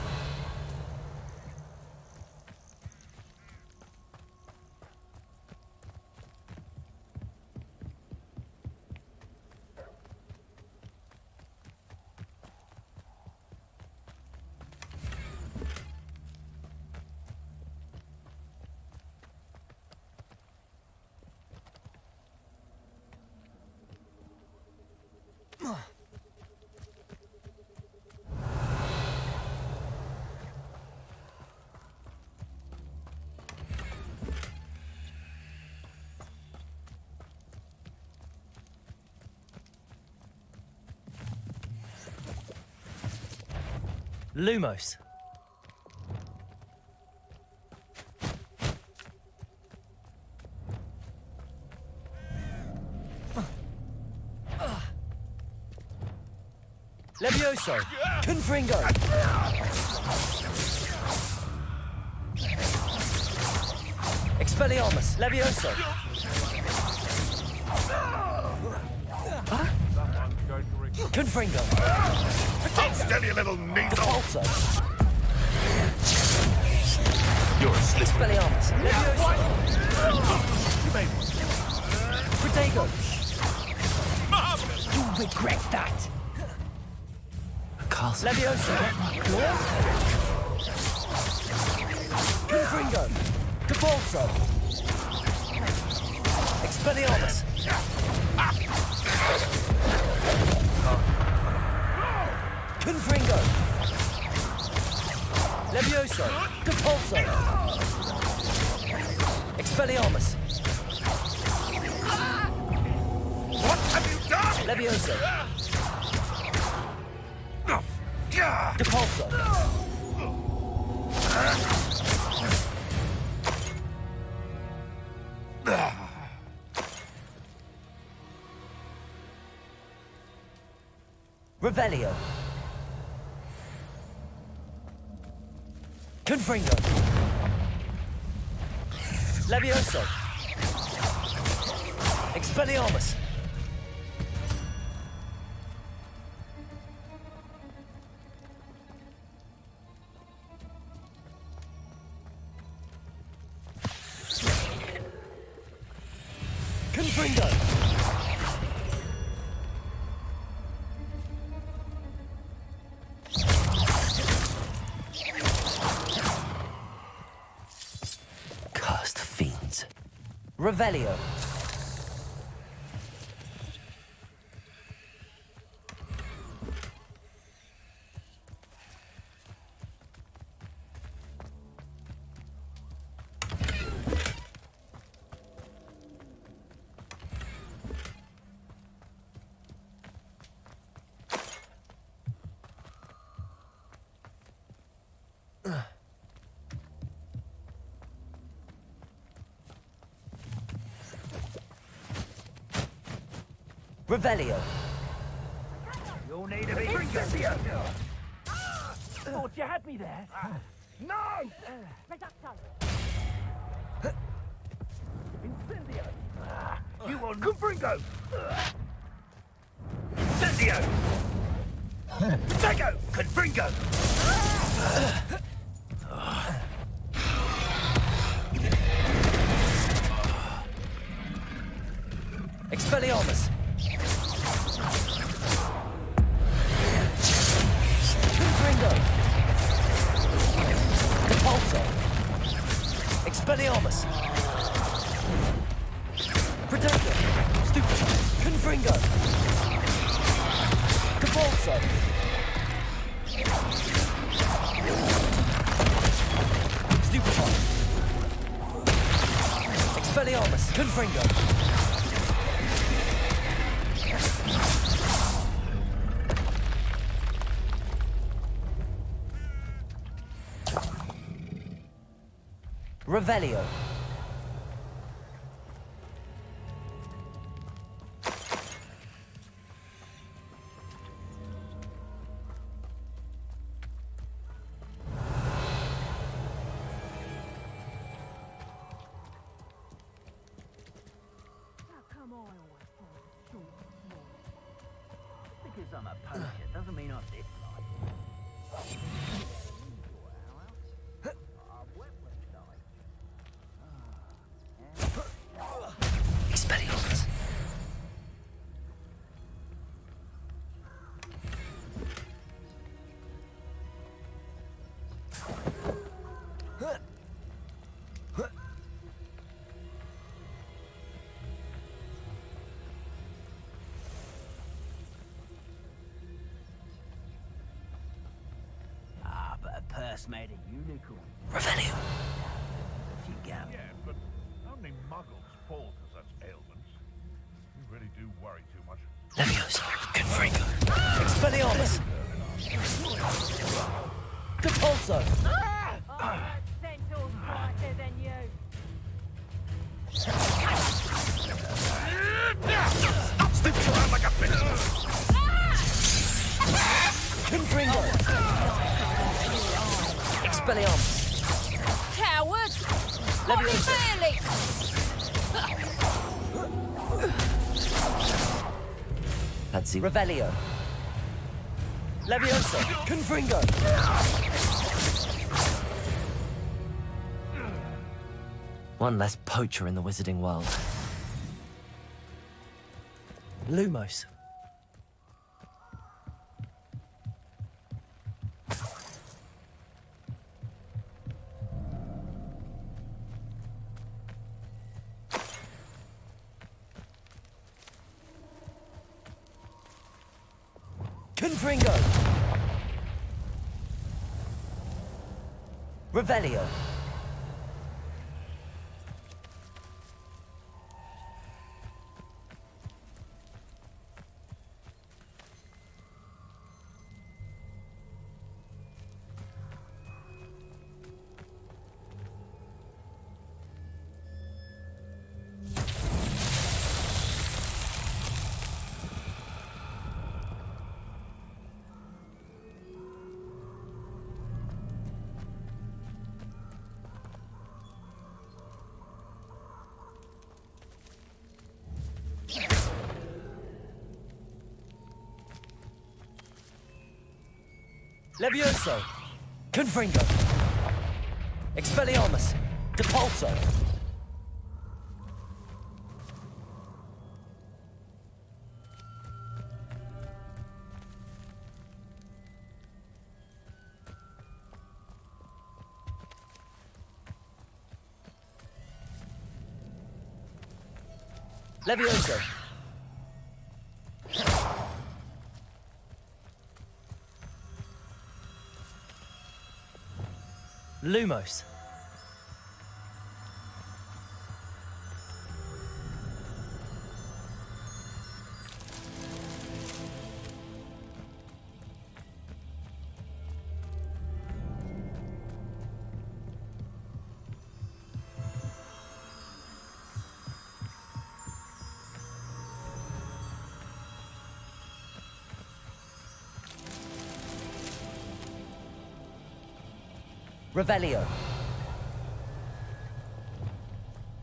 Lumos. Levioso. Confringo. Expelliarmus. Levioso. Confringo. Hold still, you little needle! Also. You're asleep. Expelliarmus. Levioso. You made one. Protego. You'll regret that. Castle. Levioso. Confringo. Debolso. Expelliarmus. Confringo. Levioso. Depulso. Expelliarmus. What have you done? Levioso. Depulso. Revelio. Confringo. Levioso. Expelliarmus. Confringo! Cursed fiends. Revelio. Revelio. You'll need a big Incendio! Thought you had me there. No! Incendio! You want Confringo! Incendio! Tego! Confringo! Expelliarmus. Confringo. Repulsor. Expelliarmus. Protector. Stupid. Confringo. Repulsor. Stupefy. Expelliarmus. Confringo. Revelio. Come on, because I'm a poacher doesn't mean I'm this like. Expelliarmus. But a purse made a unicorn. Revelio. A few gallons. Yeah, but only muggles fall to such ailments. You really do worry too much. Leviosa. Confringo. Expelliarmus. Compulso. Centaur's smarter than you. Slips around like a bitch. Confringo. Expelliarmus. Coward! Leviosa. Really? Fancy. Revelio. Leviosa. Confringo. One less poacher in the wizarding world. Lumos. Confringo. Revelio. Levioso. Confringo. Expelliarmus. Depulso. Levioso. Lumos. Revelio.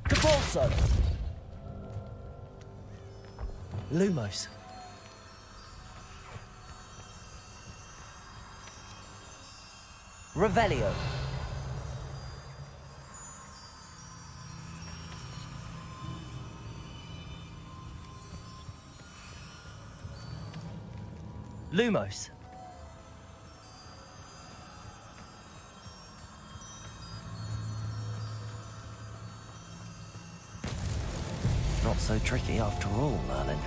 Caborso. Lumos. Revelio. Lumos. Not so tricky after all, Merlin.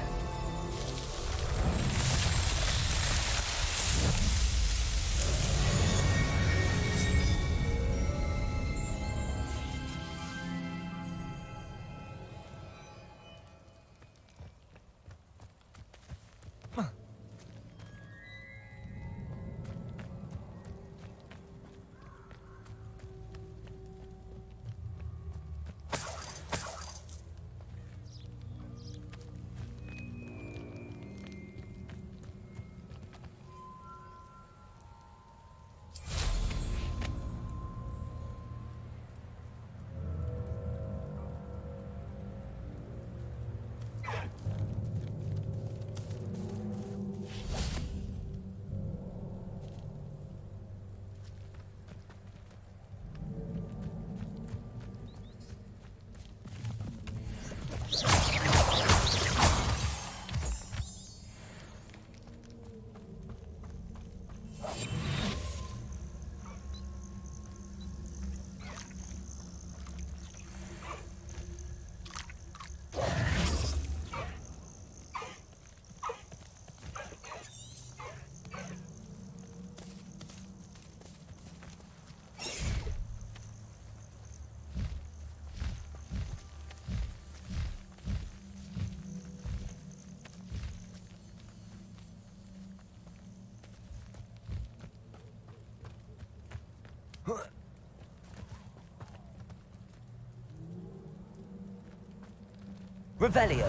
Revelio.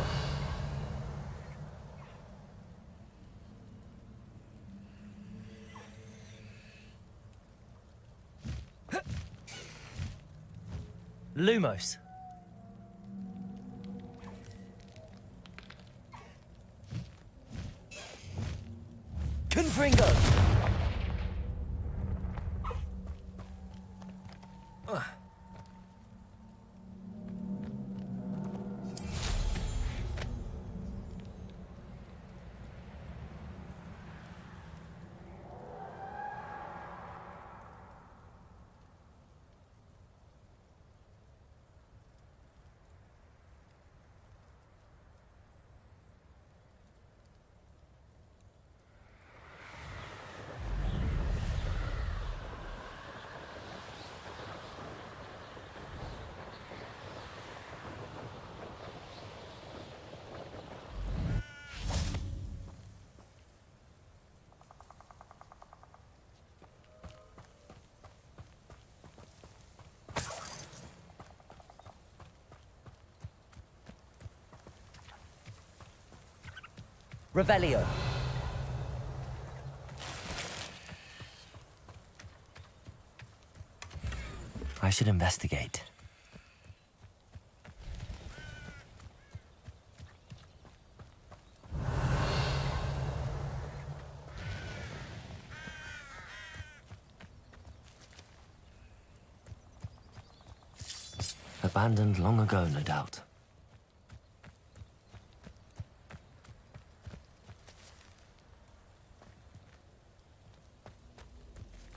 Lumos. Confringo. Revelio. I should investigate. Abandoned long ago, no doubt.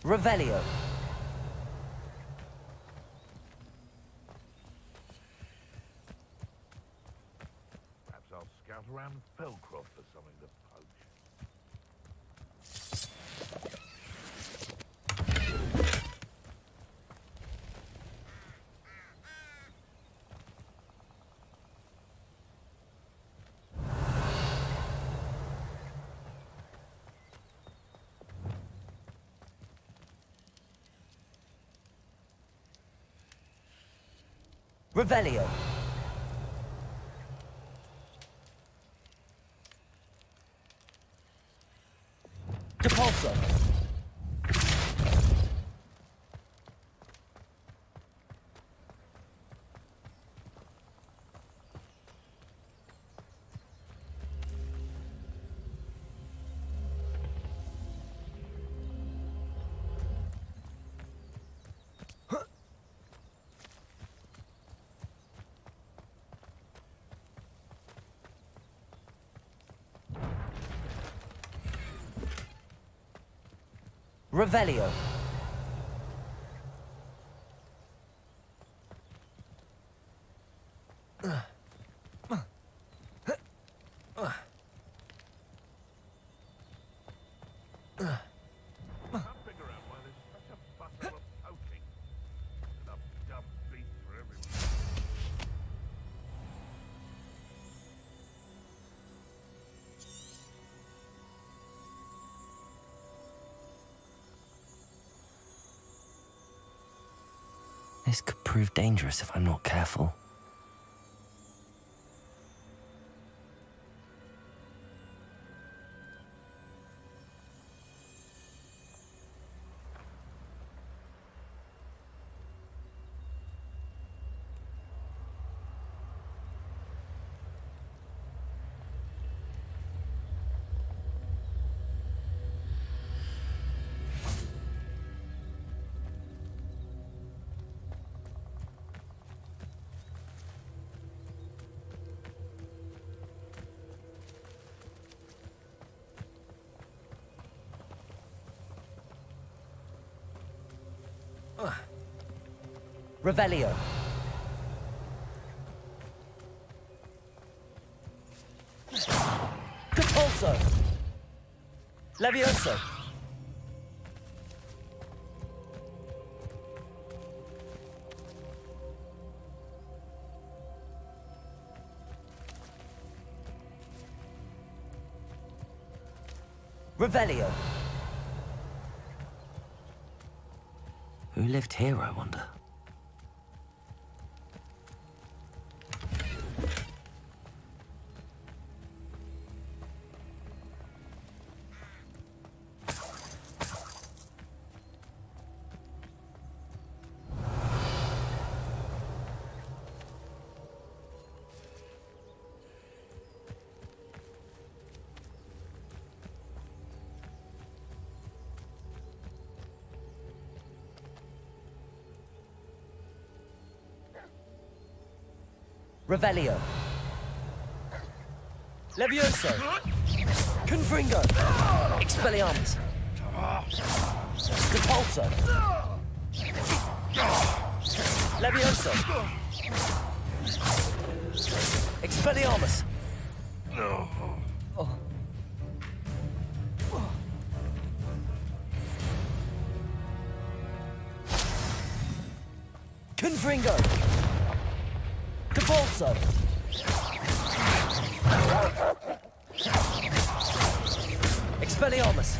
Revelio. around Felcroft for something to poach. Revelio. Depulso. Revelio. This could prove dangerous if I'm not careful. Revelio. Depulso. Levioso. Revelio. Who lived here, I wonder? Revelio. Levioso. Confringo. Expelliarmus. Depulso. Levioso. Expelliarmus. Oh. Confringo. Depulso. Expelliarmus.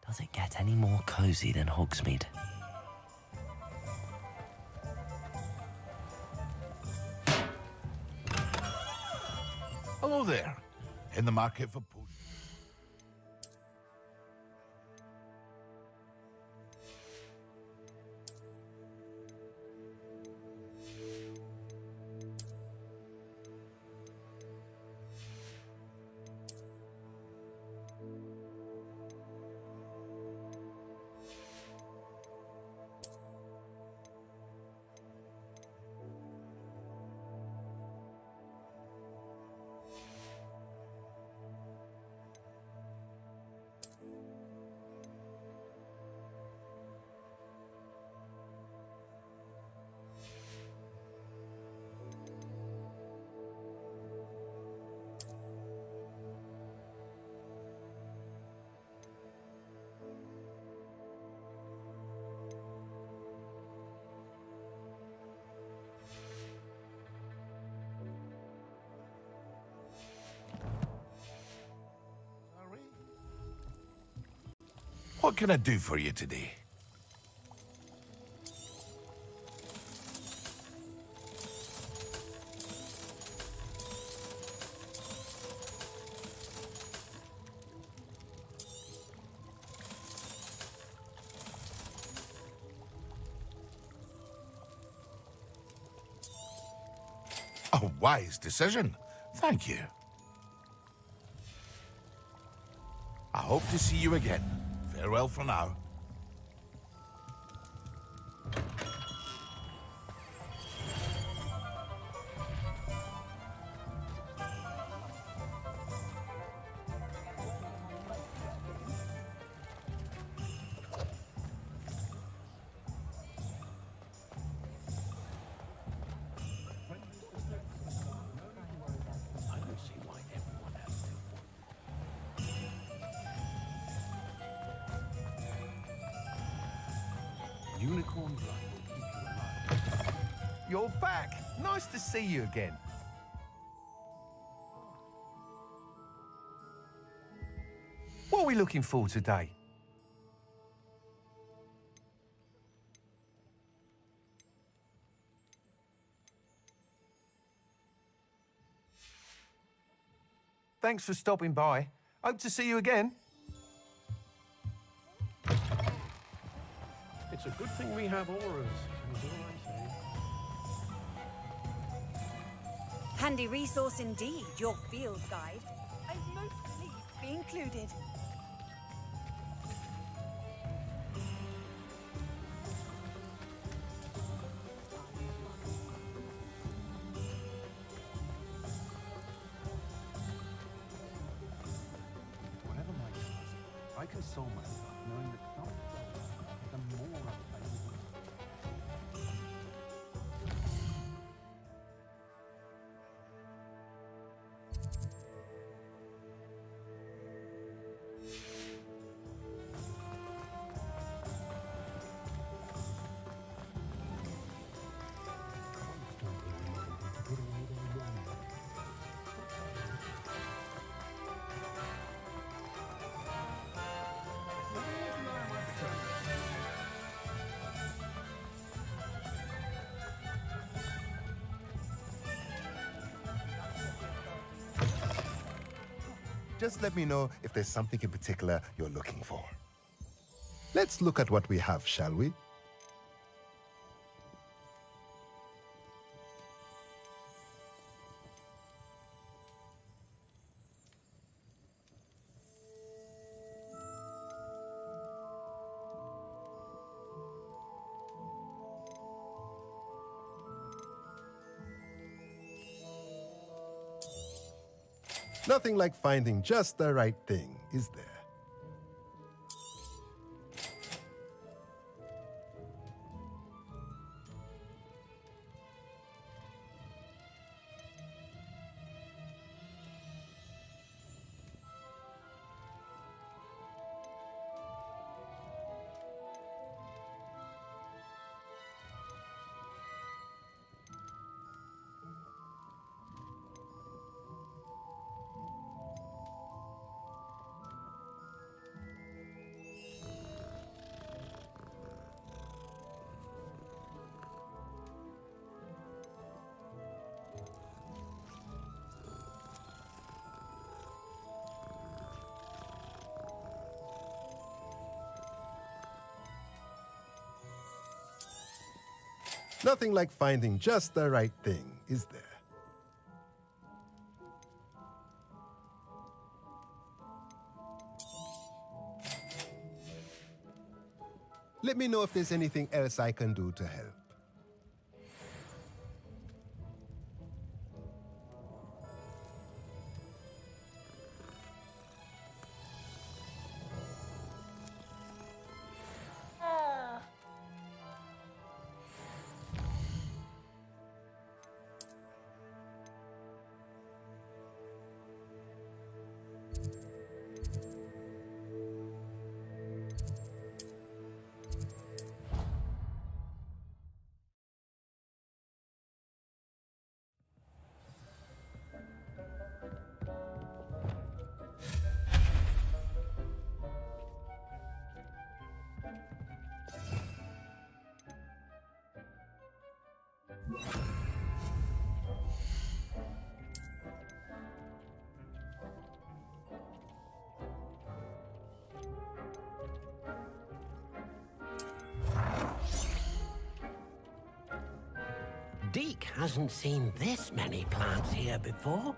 Does it get any more cozy than Hogsmeade? Hello there. In the market for What can I do for you today? A wise decision. Thank you. I hope to see you again. Farewell for now. I don't see why everyone has to. Unicorn blood will keep you alive. You're back! Nice to see you again. What are we looking for today? Thanks for stopping by. Hope to see you again. It's a good thing we have auras, is all I say. Handy resource indeed, your field guide. I'm most pleased to be included. Whatever my task, I console myself knowing that some souls are more available. Just let me know if there's something in particular you're looking for. Let's look at what we have, shall we? Nothing like finding just the right thing, is there? Nothing like finding just the right thing, is there? Let me know if there's anything else I can do to help. hasn't seen this many plants here before.